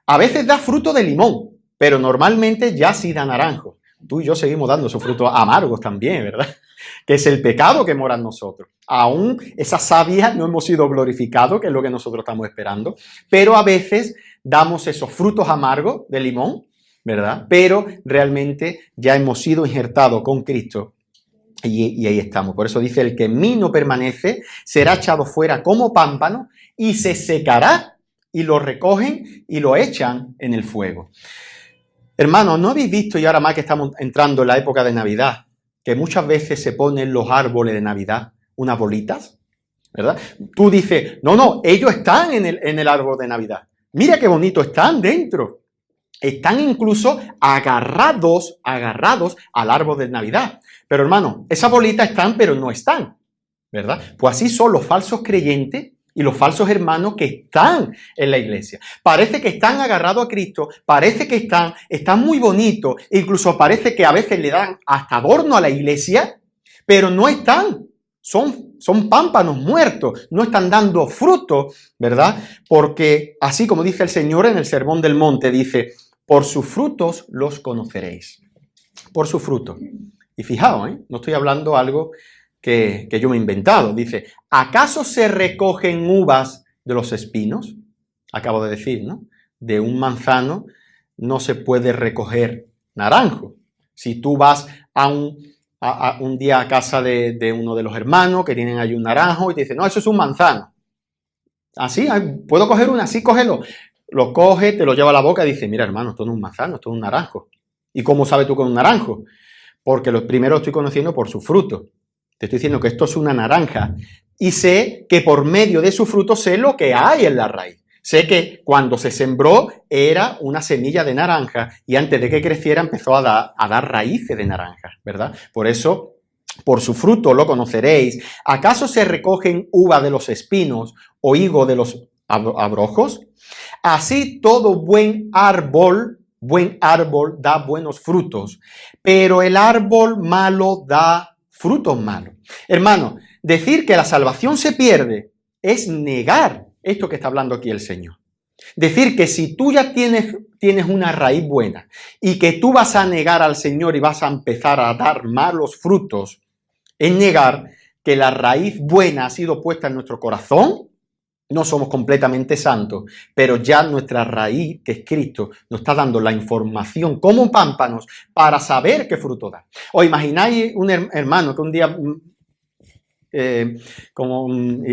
a veces da fruto de limón, pero normalmente ya sí da naranjo. Tú y yo seguimos dando esos frutos amargos también, ¿verdad? Que es el pecado que mora en nosotros. Aún esa savia no hemos sido glorificados, que es lo que nosotros estamos esperando, pero a veces damos esos frutos amargos de limón, ¿verdad? Pero realmente ya hemos sido injertados con Cristo y ahí estamos. Por eso dice, el que en mí no permanece será echado fuera como pámpano y se secará y lo recogen y lo echan en el fuego. Hermanos, ¿no habéis visto, y ahora más que estamos entrando en la época de Navidad, que muchas veces se ponen los árboles de Navidad unas bolitas, ¿verdad? Tú dices, no, ellos están en el árbol de Navidad. Mira qué bonito, están dentro. Están incluso agarrados al árbol de Navidad. Pero hermano, esas bolitas están, pero no están, ¿verdad? Pues así son los falsos creyentes y los falsos hermanos que están en la iglesia. Parece que están agarrados a Cristo, parece que están muy bonitos, incluso parece que a veces le dan hasta adorno a la iglesia, pero no están. Son pámpanos muertos, no están dando fruto, ¿verdad? Porque así como dice el Señor en el Sermón del Monte, dice, por sus frutos los conoceréis. Por sus frutos. Y fijaos, no estoy hablando algo que yo me he inventado. Dice, ¿acaso se recogen uvas de los espinos? Acabo de decir, ¿no? De un manzano no se puede recoger naranjo. Si tú vas un día a casa de uno de los hermanos que tienen ahí un naranjo y te dicen, no, eso es un manzano. Así, ¿puedo coger una? Sí, cógelo. Lo coge, te lo lleva a la boca y dice, mira hermano, esto no es un manzano, esto es un naranjo. ¿Y cómo sabes tú que es un naranjo? Porque lo primero lo estoy conociendo por su fruto. Te estoy diciendo que esto es una naranja y sé que por medio de su fruto sé lo que hay en la raíz. Sé que cuando se sembró era una semilla de naranja y antes de que creciera empezó a dar raíces de naranja, ¿verdad? Por eso, por su fruto lo conoceréis. ¿Acaso se recogen uva de los espinos o higo de los abrojos? Así todo buen árbol da buenos frutos, pero el árbol malo da frutos malos. Hermano, decir que la salvación se pierde es negar esto que está hablando aquí el Señor. Decir que si tú ya tienes una raíz buena y que tú vas a negar al Señor y vas a empezar a dar malos frutos, es negar que la raíz buena ha sido puesta en nuestro corazón. No somos completamente santos, pero ya nuestra raíz, que es Cristo, nos está dando la información como pámpanos para saber qué fruto da. ¿Os imagináis un hermano que un día,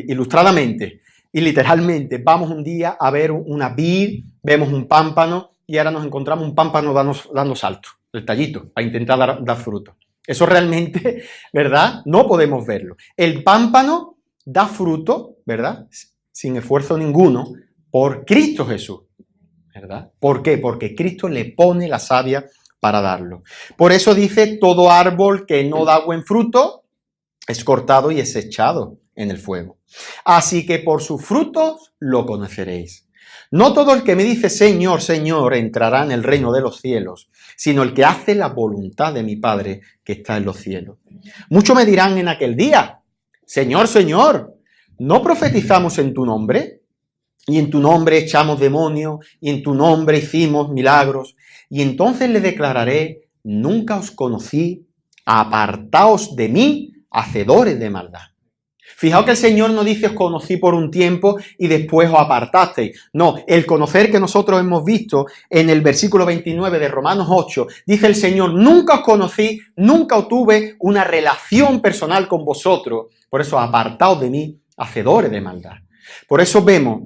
ilustradamente y literalmente, vamos un día a ver una vid, vemos un pámpano y ahora nos encontramos un pámpano dando salto, el tallito, a intentar dar fruto? Eso realmente, ¿verdad? No podemos verlo. El pámpano da fruto, ¿verdad? Sin esfuerzo ninguno, por Cristo Jesús, ¿verdad? ¿Por qué? Porque Cristo le pone la savia para darlo. Por eso dice, todo árbol que no da buen fruto es cortado y es echado en el fuego. Así que por sus frutos lo conoceréis. No todo el que me dice Señor, Señor entrará en el reino de los cielos, sino el que hace la voluntad de mi Padre que está en los cielos. Muchos me dirán en aquel día, Señor, Señor, ¿no profetizamos en tu nombre? Y en tu nombre echamos demonios, y en tu nombre hicimos milagros. Y entonces le declararé, nunca os conocí, apartaos de mí, hacedores de maldad. Fijaos que el Señor no dice os conocí por un tiempo y después os apartasteis. No, el conocer que nosotros hemos visto en el versículo 29 de Romanos 8, dice el Señor, nunca os conocí, nunca tuve una relación personal con vosotros. Por eso apartaos de mí, hacedores de maldad. Por eso vemos,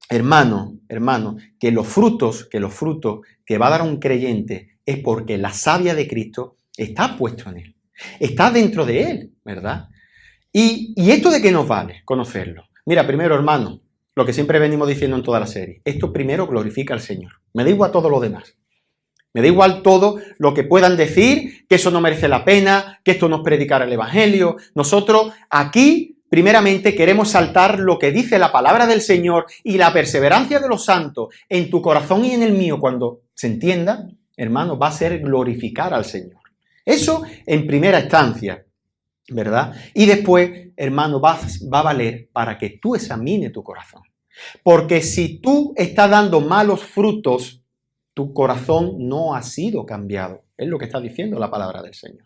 hermano, que los frutos que va a dar un creyente es porque la savia de Cristo está puesto en él. Está dentro de él, ¿verdad? ¿Y esto de qué nos vale? Conocerlo. Mira, primero, hermano, lo que siempre venimos diciendo en toda la serie, esto primero glorifica al Señor. Me da igual todo lo demás. Me da igual todo lo que puedan decir, que eso no merece la pena, que esto no es predicar el Evangelio. Nosotros aquí primeramente queremos saltar lo que dice la palabra del Señor y la perseverancia de los santos en tu corazón y en el mío, cuando se entienda, hermano, va a ser glorificar al Señor. Eso en primera instancia, ¿verdad? Y después, hermano, va a valer para que tú examines tu corazón. Porque si tú estás dando malos frutos, tu corazón no ha sido cambiado. Es lo que está diciendo la palabra del Señor.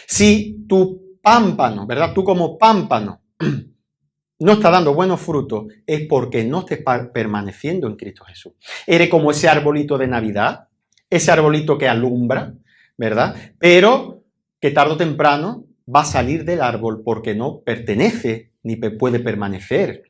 Si tu pámpano, ¿verdad? Tú como pámpano no estás dando buenos frutos, es porque no estés permaneciendo en Cristo Jesús. Eres como ese arbolito de Navidad, ese arbolito que alumbra, ¿verdad? Pero que tarde o temprano va a salir del árbol porque no pertenece ni puede permanecer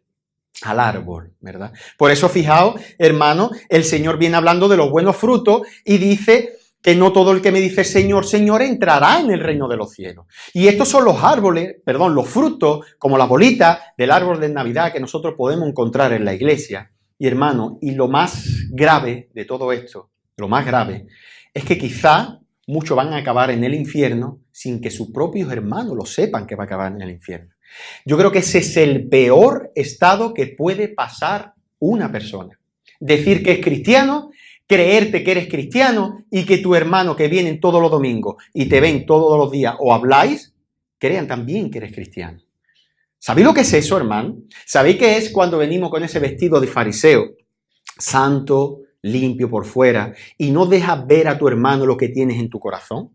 al árbol, ¿verdad? Por eso, fijaos, hermano, el Señor viene hablando de los buenos frutos y dice que no todo el que me dice Señor, Señor entrará en el reino de los cielos. Y estos son los árboles, los frutos, como las bolitas del árbol de Navidad que nosotros podemos encontrar en la iglesia. Y hermano, y lo más grave de todo esto, lo más grave, es que quizá muchos van a acabar en el infierno sin que sus propios hermanos lo sepan que va a acabar en el infierno. Yo creo que ese es el peor estado que puede pasar una persona. Decir que es cristiano, creerte que eres cristiano y que tu hermano que vienen todos los domingos y te ven todos los días o habláis, crean también que eres cristiano. ¿Sabéis lo que es eso, hermano? ¿Sabéis qué es cuando venimos con ese vestido de fariseo? Santo, limpio por fuera, y no dejas ver a tu hermano lo que tienes en tu corazón.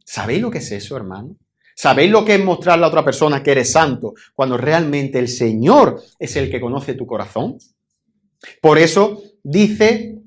¿Sabéis lo que es eso, hermano? ¿Sabéis lo que es mostrarle a otra persona que eres santo cuando realmente el Señor es el que conoce tu corazón? Por eso dice,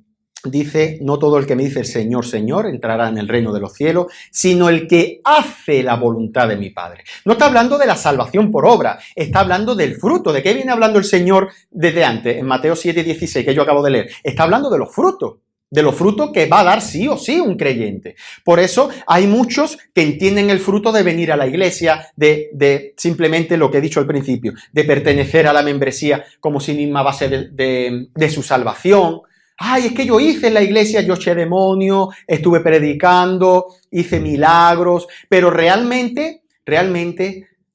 no todo el que me dice el Señor, Señor, entrará en el reino de los cielos, sino el que hace la voluntad de mi Padre. No está hablando de la salvación por obra, está hablando del fruto. ¿De qué viene hablando el Señor desde antes? En Mateo 7:16, que yo acabo de leer. Está hablando de los frutos que va a dar sí o sí un creyente. Por eso hay muchos que entienden el fruto de venir a la iglesia, de simplemente lo que he dicho al principio, de pertenecer a la membresía como si misma base de su salvación. Ay, es que yo hice en la iglesia, yo eché demonios, estuve predicando, hice milagros, pero realmente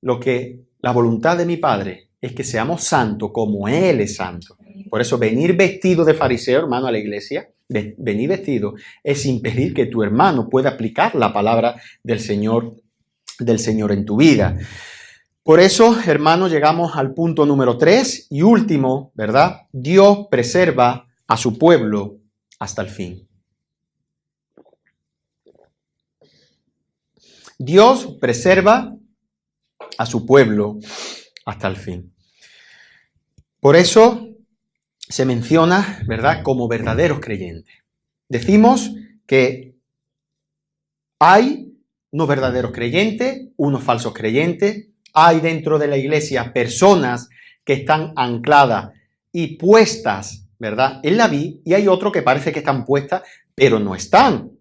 la voluntad de mi Padre es que seamos santos como Él es santo. Por eso venir vestido de fariseo, hermano, a la iglesia, venir vestido es impedir que tu hermano pueda aplicar la palabra del Señor en tu vida. Por eso, hermano, llegamos al punto número 3 y último, ¿verdad? Dios preserva a su pueblo hasta el fin. Dios preserva a su pueblo hasta el fin. Por eso se menciona, ¿verdad?, como verdaderos creyentes. Decimos que hay unos verdaderos creyentes, unos falsos creyentes, hay dentro de la iglesia personas que están ancladas y puestas, ¿verdad?, en la vid, y hay otros que parece que están puestas, pero no están.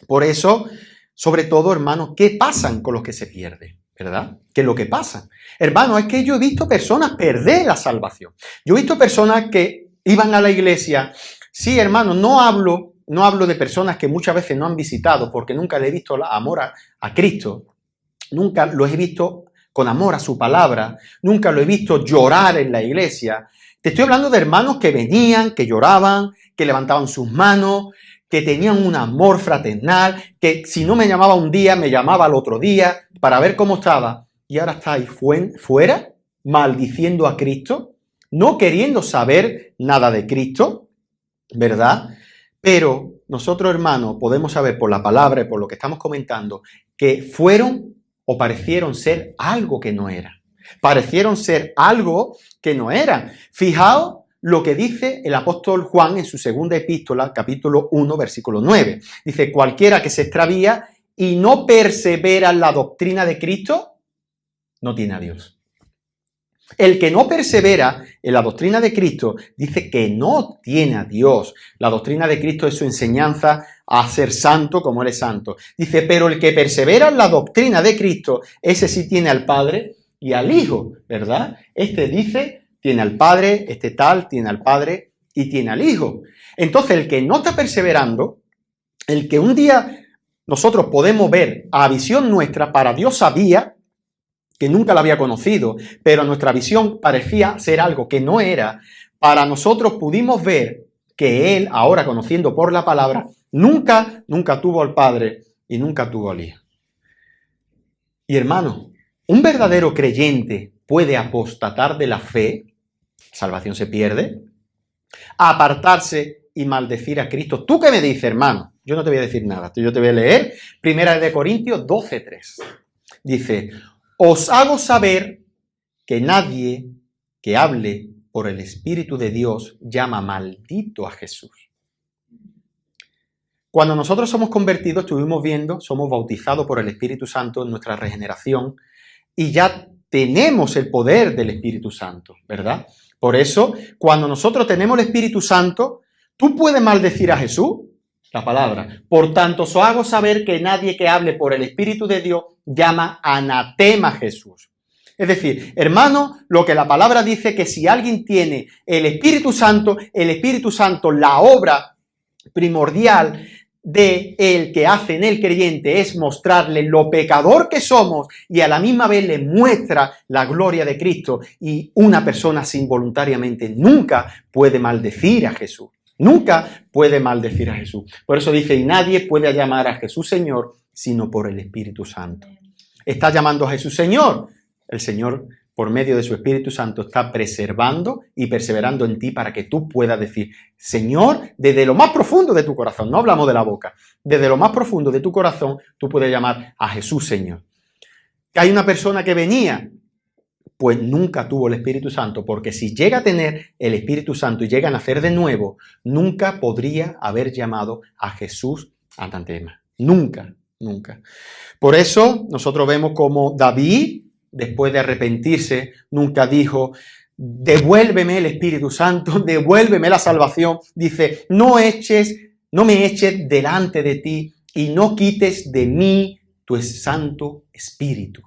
Por eso, sobre todo, hermanos, ¿qué pasan con los que se pierden? ¿Verdad? ¿Qué es lo que pasa? Hermano, es que yo he visto personas perder la salvación. Yo he visto personas que iban a la iglesia. Sí, hermano, no hablo de personas que muchas veces no han visitado porque nunca le he visto amor a Cristo. Nunca los he visto con amor a su palabra. Nunca lo he visto llorar en la iglesia. Te estoy hablando de hermanos que venían, que lloraban, que levantaban sus manos, que tenían un amor fraternal, que si no me llamaba un día, me llamaba al otro día para ver cómo estaba. Y ahora está ahí fuera, maldiciendo a Cristo, no queriendo saber nada de Cristo, ¿verdad? Pero nosotros, hermanos, podemos saber por la palabra y por lo que estamos comentando que fueron o parecieron ser algo que no eran. Parecieron ser algo que no eran. Fijaos lo que dice el apóstol Juan en su segunda epístola, capítulo 1, versículo 9. Dice, cualquiera que se extravía y no persevera en la doctrina de Cristo, no tiene a Dios. El que no persevera en la doctrina de Cristo dice que no tiene a Dios. La doctrina de Cristo es su enseñanza a ser santo como Él es santo. Dice, pero el que persevera en la doctrina de Cristo, ese sí tiene al Padre y al Hijo, ¿verdad? Este dice, tiene al Padre, este tal, tiene al Padre y tiene al Hijo. Entonces, el que no está perseverando, el que un día nosotros podemos ver a visión nuestra, para Dios sabía que nunca la había conocido, pero nuestra visión parecía ser algo que no era. Para nosotros pudimos ver que él, ahora conociendo por la palabra, nunca tuvo al Padre y nunca tuvo al Hijo. Y hermano, un verdadero creyente puede apostatar de la fe, salvación se pierde, apartarse y maldecir a Cristo. ¿Tú qué me dices, hermano? Yo no te voy a decir nada, yo te voy a leer 1 Corintios 12:3. Dice, os hago saber que nadie que hable por el Espíritu de Dios llama maldito a Jesús. Cuando nosotros somos convertidos, estuvimos viendo, somos bautizados por el Espíritu Santo en nuestra regeneración y ya tenemos el poder del Espíritu Santo, ¿verdad? Por eso, cuando nosotros tenemos el Espíritu Santo, ¿tú puedes maldecir a Jesús? La palabra. Por tanto, os hago saber que nadie que hable por el Espíritu de Dios llama anatema a Jesús. Es decir, hermano, lo que la palabra dice que si alguien tiene el Espíritu Santo, la obra primordial de el que hace en el creyente es mostrarle lo pecador que somos y a la misma vez le muestra la gloria de Cristo. Y una persona sin voluntariamente nunca puede maldecir a Jesús. Nunca puede maldecir a Jesús. Por eso dice, y nadie puede llamar a Jesús Señor, sino por el Espíritu Santo. ¿Está llamando a Jesús Señor? El Señor, por medio de su Espíritu Santo, está preservando y perseverando en ti para que tú puedas decir, Señor, desde lo más profundo de tu corazón, no hablamos de la boca, desde lo más profundo de tu corazón, tú puedes llamar a Jesús Señor. Que hay una persona que venía, pues nunca tuvo el Espíritu Santo, porque si llega a tener el Espíritu Santo y llega a nacer de nuevo, nunca podría haber llamado a Jesús anatema. Nunca, nunca. Por eso nosotros vemos como David, después de arrepentirse, nunca dijo, devuélveme el Espíritu Santo, devuélveme la salvación. Dice, no me eches delante de ti y no quites de mí tu Santo Espíritu.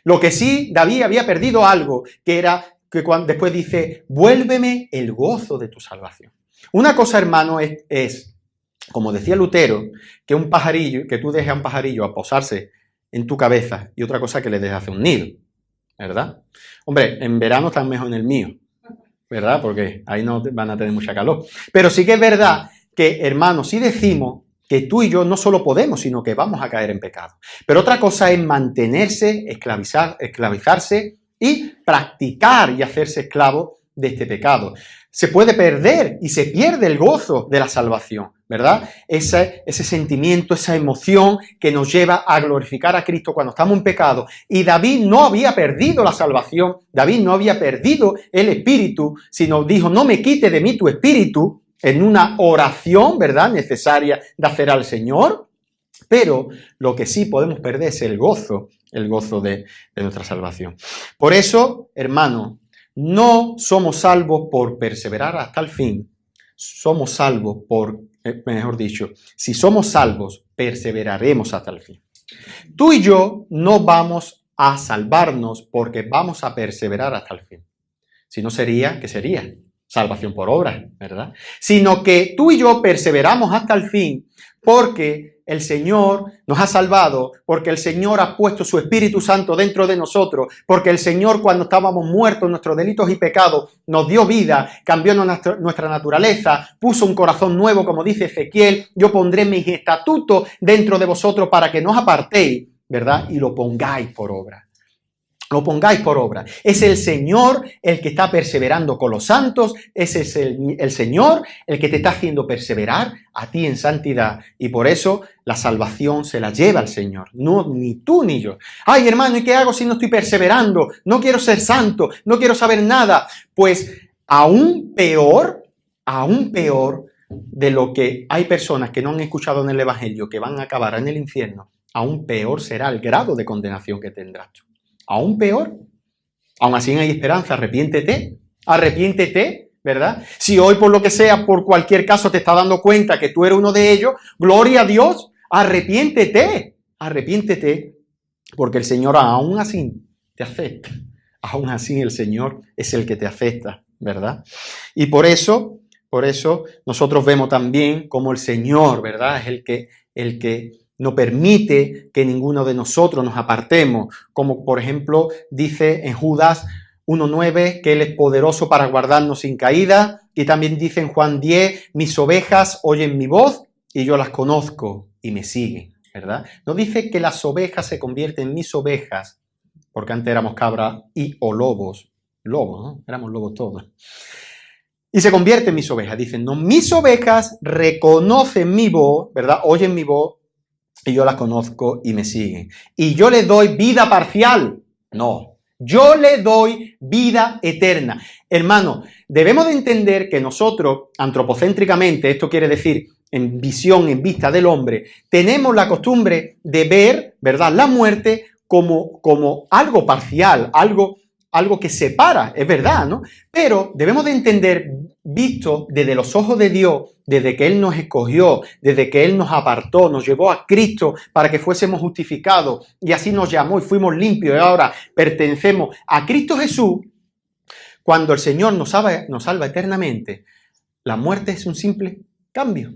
Lo que sí, David había perdido algo, que era que después dice, vuélveme el gozo de tu salvación. Una cosa, hermano, es, como decía Lutero, que un pajarillo, que tú dejes a un pajarillo a posarse en tu cabeza, y otra cosa que le dejes hacer un nido, ¿verdad? Hombre, en verano están mejor en el mío, ¿verdad? Porque ahí no van a tener mucha calor. Pero sí que es verdad que, hermano, si decimos que tú y yo no solo podemos, sino que vamos a caer en pecado. Pero otra cosa es mantenerse, esclavizarse y practicar y hacerse esclavo de este pecado. Se puede perder y se pierde el gozo de la salvación, ¿verdad? Ese sentimiento, esa emoción que nos lleva a glorificar a Cristo cuando estamos en pecado. Y David no había perdido la salvación, David no había perdido el espíritu, sino dijo, no me quite de mí tu espíritu, en una oración, ¿verdad?, necesaria de hacer al Señor, pero lo que sí podemos perder es el gozo de nuestra salvación. Por eso, hermano, no somos salvos por perseverar hasta el fin, somos salvos si somos salvos, perseveraremos hasta el fin. Tú y yo no vamos a salvarnos porque vamos a perseverar hasta el fin. Si no sería, ¿qué sería? Salvación por obra, ¿verdad? Sino que tú y yo perseveramos hasta el fin porque el Señor nos ha salvado, porque el Señor ha puesto su Espíritu Santo dentro de nosotros, porque el Señor cuando estábamos muertos en nuestros delitos y pecados nos dio vida, cambió nuestra naturaleza, puso un corazón nuevo, como dice Ezequiel, yo pondré mis estatutos dentro de vosotros para que no os apartéis, ¿verdad? Y lo pongáis por obra. Lo pongáis por obra. Es el Señor el que está perseverando con los santos, ese es el Señor el que te está haciendo perseverar a ti en santidad. Y por eso la salvación se la lleva el Señor, no ni tú ni yo. Ay, hermano, ¿y qué hago si no estoy perseverando? No quiero ser santo, no quiero saber nada. Pues aún peor de lo que hay personas que no han escuchado en el Evangelio que van a acabar en el infierno, aún peor será el grado de condenación que tendrás tú. Aún peor. Aún así hay esperanza. Arrepiéntete, ¿verdad? Si hoy por lo que sea, por cualquier caso te estás dando cuenta que tú eres uno de ellos, gloria a Dios, arrepiéntete, porque el Señor aún así te acepta. Aún así el Señor es el que te acepta, ¿verdad? Y por eso nosotros vemos también como el Señor, ¿verdad? Es el que no permite que ninguno de nosotros nos apartemos, como por ejemplo dice en Judas 1:9 que Él es poderoso para guardarnos sin caída, y también dice en Juan 10, mis ovejas oyen mi voz y yo las conozco y me siguen, ¿verdad? No dice que las ovejas se convierten en mis ovejas, porque antes éramos cabras o lobos, ¿no? Éramos lobos todos. Y se convierten en mis ovejas. Dicen, no, mis ovejas reconocen mi voz, ¿verdad? Oyen mi voz y yo las conozco y me siguen. Y yo les doy vida parcial. No, yo le doy vida eterna. Hermano, debemos de entender que nosotros, antropocéntricamente, esto quiere decir en visión, en vista del hombre, tenemos la costumbre de ver, ¿verdad?, la muerte como algo parcial, algo que separa, es verdad, ¿no? Pero debemos de entender, visto desde los ojos de Dios, desde que Él nos escogió, desde que Él nos apartó, nos llevó a Cristo para que fuésemos justificados y así nos llamó y fuimos limpios y ahora pertenecemos a Cristo Jesús. Cuando el Señor nos salva eternamente, la muerte es un simple cambio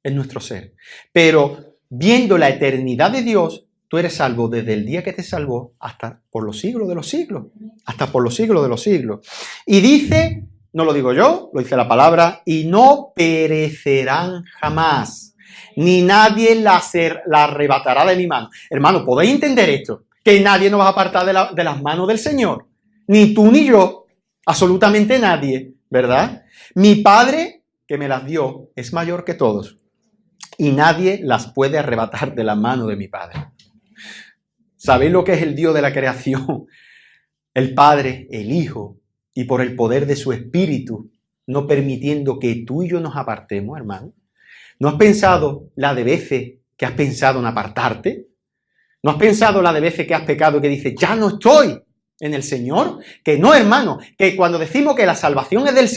en nuestro ser. Pero viendo la eternidad de Dios, tú eres salvo desde el día que te salvó hasta por los siglos de los siglos. Hasta por los siglos de los siglos. Y dice, no lo digo yo, lo dice la palabra, y no perecerán jamás, ni nadie la arrebatará de mi mano. Hermano, ¿podéis entender esto? Que nadie nos va a apartar de las manos del Señor. Ni tú ni yo, absolutamente nadie, ¿verdad? Mi Padre, que me las dio, es mayor que todos. Y nadie las puede arrebatar de la mano de mi Padre. ¿Sabéis lo que es el Dios de la creación? El Padre, el Hijo, y por el poder de su Espíritu, no permitiendo que tú y yo nos apartemos, hermano. ¿No has pensado la de veces que has pensado en apartarte? ¿No has pensado la de veces que has pecado y que dices, ya no estoy en el Señor? Que no, hermano, que cuando decimos que la salvación es del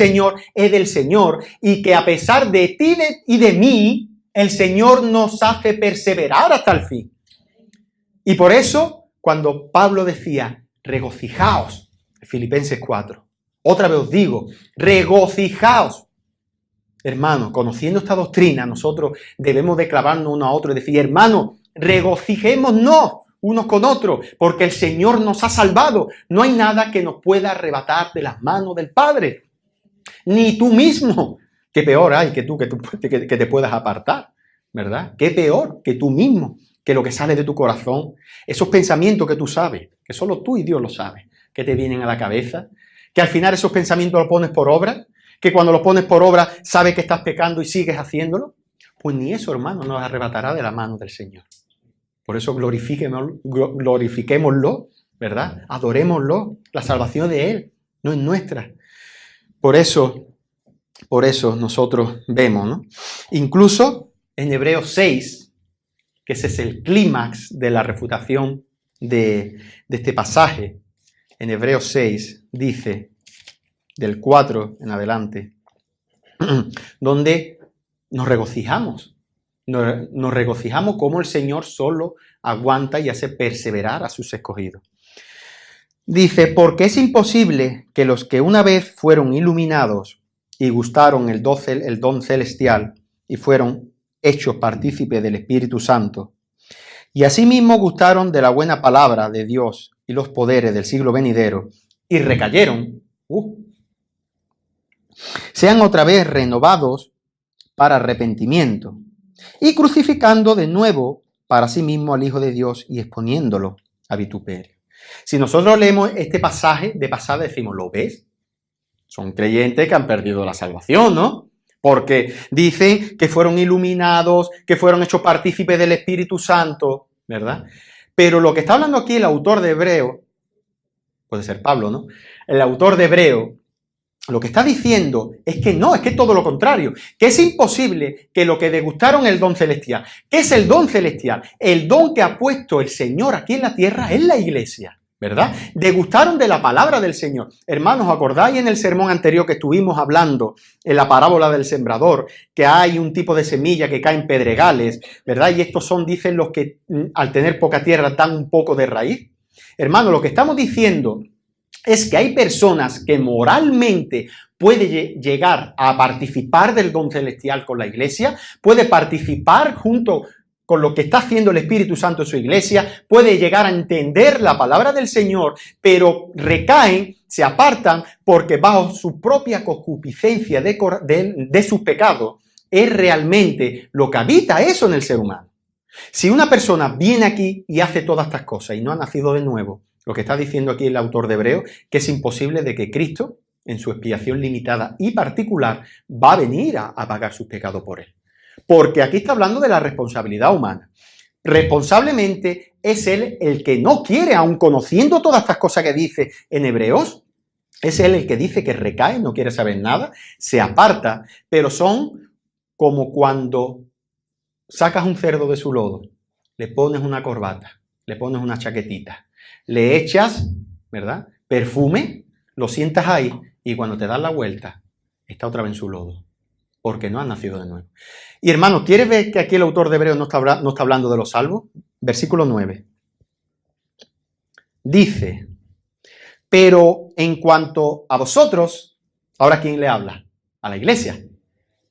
Señor, y que a pesar de ti y de mí, el Señor nos hace perseverar hasta el fin. Y por eso, cuando Pablo decía, regocijaos, Filipenses 4, otra vez os digo, regocijaos. Hermano, conociendo esta doctrina, nosotros debemos de clavarnos uno a otro y decir, hermano, regocijémonos unos con otros, porque el Señor nos ha salvado. No hay nada que nos pueda arrebatar de las manos del Padre. Ni tú mismo. Qué peor hay que te puedas apartar, ¿verdad? Qué peor que tú mismo, que lo que sale de tu corazón, esos pensamientos que tú sabes, que solo tú y Dios lo sabes, que te vienen a la cabeza, que al final esos pensamientos los pones por obra, que cuando los pones por obra sabes que estás pecando y sigues haciéndolo. Pues ni eso, hermano, nos arrebatará de la mano del Señor. Por eso glorifiquémoslo, ¿verdad? Adorémoslo. La salvación de Él no es nuestra. Por eso nosotros vemos, ¿no? Incluso en Hebreos 6, que ese es el clímax de la refutación de este pasaje, en Hebreos 6 dice, del 4 en adelante, donde nos regocijamos. Nos regocijamos como el Señor solo aguanta y hace perseverar a sus escogidos. Dice, porque es imposible que los que una vez fueron iluminados y gustaron el don celestial y fueron hechos partícipes del Espíritu Santo, y asimismo gustaron de la buena palabra de Dios y los poderes del siglo venidero, y recayeron, sean otra vez renovados para arrepentimiento, y crucificando de nuevo para sí mismo al Hijo de Dios y exponiéndolo a vituperio. Si nosotros leemos este pasaje de pasada, decimos, ¿lo ves? Son creyentes que han perdido la salvación, ¿no? Porque dicen que fueron iluminados, que fueron hechos partícipes del Espíritu Santo, ¿verdad? Pero lo que está hablando aquí el autor de Hebreo, puede ser Pablo, ¿no? El autor de Hebreo, lo que está diciendo es que no, es que todo lo contrario, que es imposible que lo que degustaron el don celestial. ¿Qué es el don celestial? El don que ha puesto el Señor aquí en la tierra es la iglesia, ¿verdad? Degustaron de la palabra del Señor. Hermanos, ¿os acordáis en el sermón anterior que estuvimos hablando, en la parábola del sembrador, que hay un tipo de semilla que cae en pedregales, ¿verdad? Y estos son, dicen, los que al tener poca tierra dan un poco de raíz. Hermanos, lo que estamos diciendo es que hay personas que moralmente puede llegar a participar del don celestial con la iglesia, puede participar junto con lo que está haciendo el Espíritu Santo en su iglesia, puede llegar a entender la palabra del Señor, pero recaen, se apartan, porque bajo su propia concupiscencia de sus pecados, es realmente lo que habita eso en el ser humano. Si una persona viene aquí y hace todas estas cosas y no ha nacido de nuevo, lo que está diciendo aquí el autor de Hebreos, que es imposible de que Cristo, en su expiación limitada y particular, va a venir a pagar sus pecados por él. Porque aquí está hablando de la responsabilidad humana. Responsablemente es él el que no quiere, aun conociendo todas estas cosas que dice en Hebreos, es él el que dice que recae, no quiere saber nada, se aparta, pero son como cuando sacas un cerdo de su lodo, le pones una corbata, le pones una chaquetita, le echas, ¿verdad?, perfume, lo sientas ahí y cuando te das la vuelta, está otra vez en su lodo, porque no has nacido de nuevo. Y hermano, ¿quieres ver que aquí el autor de Hebreos no está hablando de los salvos? Versículo 9. Dice, pero en cuanto a vosotros, ¿ahora quién le habla? A la iglesia,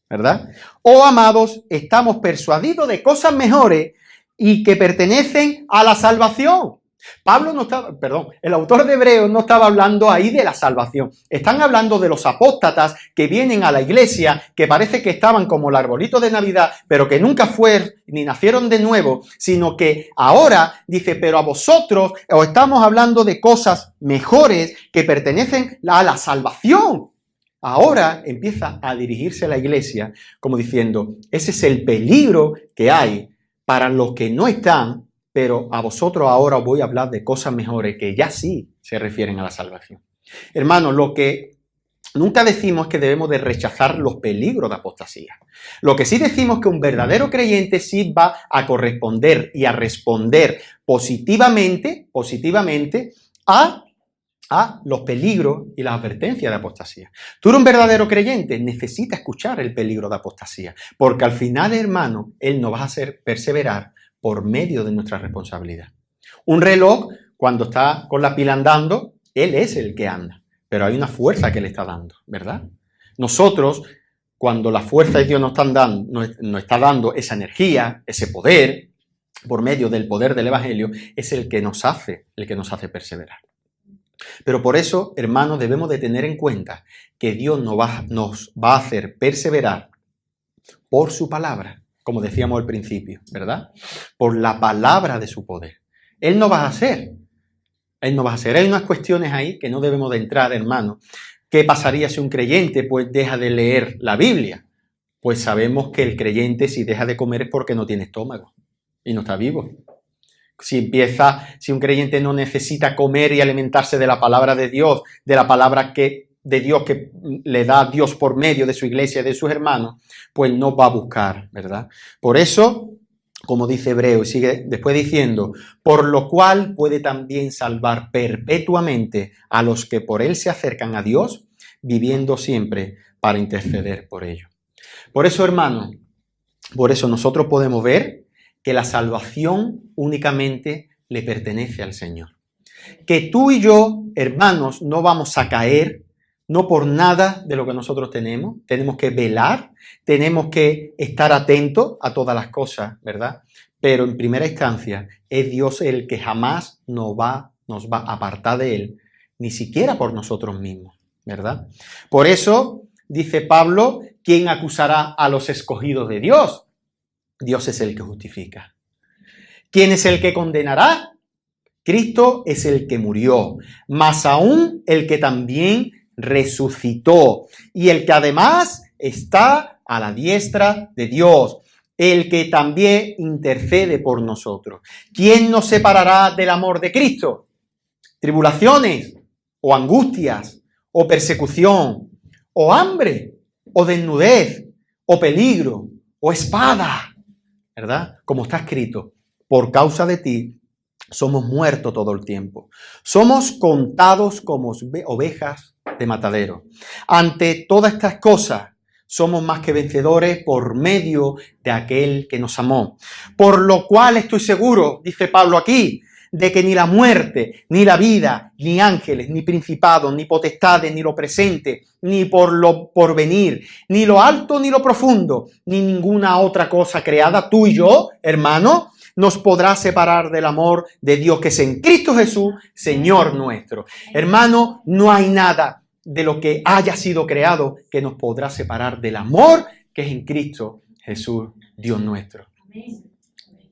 ¿verdad? Oh, amados, estamos persuadidos de cosas mejores y que pertenecen a la salvación. El autor de Hebreos no estaba hablando ahí de la salvación. Están hablando de los apóstatas que vienen a la iglesia, que parece que estaban como el arbolito de Navidad, pero que nunca fueron ni nacieron de nuevo, sino que ahora dice, pero a vosotros os estamos hablando de cosas mejores que pertenecen a la salvación. Ahora empieza a dirigirse a la iglesia como diciendo, ese es el peligro que hay para los que no están, pero a vosotros ahora os voy a hablar de cosas mejores que ya sí se refieren a la salvación. Hermanos, lo que nunca decimos es que debemos de rechazar los peligros de apostasía. Lo que sí decimos es que un verdadero creyente sí va a corresponder y a responder positivamente a los peligros y las advertencias de apostasía. Tú eres un verdadero creyente, necesitas escuchar el peligro de apostasía, porque al final, hermano, Él nos va a hacer perseverar por medio de nuestra responsabilidad. Un reloj, cuando está con la pila andando, Él es el que anda, pero hay una fuerza que le está dando, ¿verdad? Nosotros, cuando la fuerza de Dios nos está dando esa energía, ese poder, por medio del poder del Evangelio, es el que nos hace perseverar. Pero por eso, hermanos, debemos de tener en cuenta que Dios nos va a hacer perseverar por su palabra, como decíamos al principio, ¿verdad? Por la palabra de su poder. Él no va a hacer. Hay unas cuestiones ahí que no debemos de entrar, hermanos. ¿Qué pasaría si un creyente pues deja de leer la Biblia? Pues sabemos que el creyente si deja de comer es porque no tiene estómago y no está vivo. Si un creyente no necesita comer y alimentarse de la palabra de Dios, de la palabra de Dios que le da a Dios por medio de su iglesia y de sus hermanos, pues no va a buscar, ¿verdad? Por eso, como dice Hebreo, y sigue después diciendo, por lo cual puede también salvar perpetuamente a los que por él se acercan a Dios, viviendo siempre para interceder por ellos. Por eso, hermanos, nosotros podemos ver que la salvación únicamente le pertenece al Señor. Que tú y yo, hermanos, no vamos a caer, no por nada de lo que nosotros tenemos que velar, tenemos que estar atentos a todas las cosas, ¿verdad? Pero en primera instancia es Dios el que jamás nos va a apartar de Él, ni siquiera por nosotros mismos, ¿verdad? Por eso, dice Pablo, ¿quién acusará a los escogidos de Dios? Dios es el que justifica. ¿Quién es el que condenará? Cristo es el que murió, más aún el que también resucitó y el que además está a la diestra de Dios, el que también intercede por nosotros. ¿Quién nos separará del amor de Cristo? ¿Tribulaciones o angustias o persecución o hambre o desnudez o peligro o espada? ¿Verdad? Como está escrito, por causa de ti somos muertos todo el tiempo. Somos contados como ovejas de matadero. Ante todas estas cosas, somos más que vencedores por medio de aquel que nos amó. Por lo cual estoy seguro, dice Pablo aquí, de que ni la muerte, ni la vida, ni ángeles, ni principados, ni potestades, ni lo presente, ni por lo porvenir, ni lo alto, ni lo profundo, ni ninguna otra cosa creada, tú y yo, hermano, nos podrá separar del amor de Dios que es en Cristo Jesús, Señor nuestro. Hermano, no hay nada de lo que haya sido creado que nos podrá separar del amor que es en Cristo Jesús, Dios nuestro.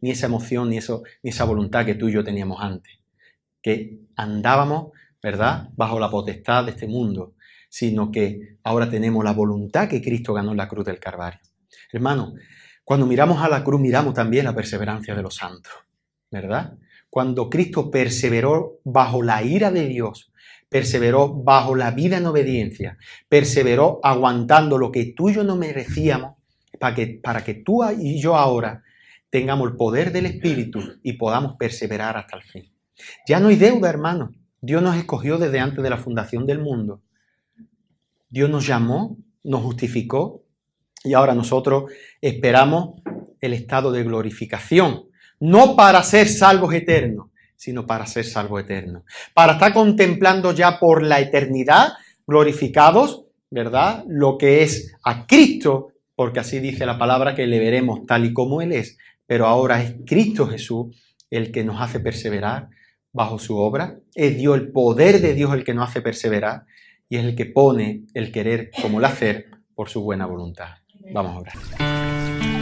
Ni esa emoción, ni esa voluntad que tú y yo teníamos antes, que andábamos, ¿verdad?, bajo la potestad de este mundo, sino que ahora tenemos la voluntad que Cristo ganó en la cruz del Calvario. Hermano, cuando miramos a la cruz, miramos también la perseverancia de los santos, ¿verdad? Cuando Cristo perseveró bajo la ira de Dios, perseveró bajo la vida en obediencia, perseveró aguantando lo que tú y yo no merecíamos, para que tú y yo ahora tengamos el poder del Espíritu y podamos perseverar hasta el fin. Ya no hay deuda, hermano. Dios nos escogió desde antes de la fundación del mundo. Dios nos llamó, nos justificó y ahora nosotros esperamos el estado de glorificación, no para ser salvos eternos, sino para ser salvos eternos. Para estar contemplando ya por la eternidad, glorificados, ¿verdad?, lo que es a Cristo, porque así dice la palabra que le veremos tal y como Él es, pero ahora es Cristo Jesús el que nos hace perseverar bajo su obra. Es Dios, el poder de Dios el que nos hace perseverar y es el que pone el querer como el hacer por su buena voluntad. Vamos a orar.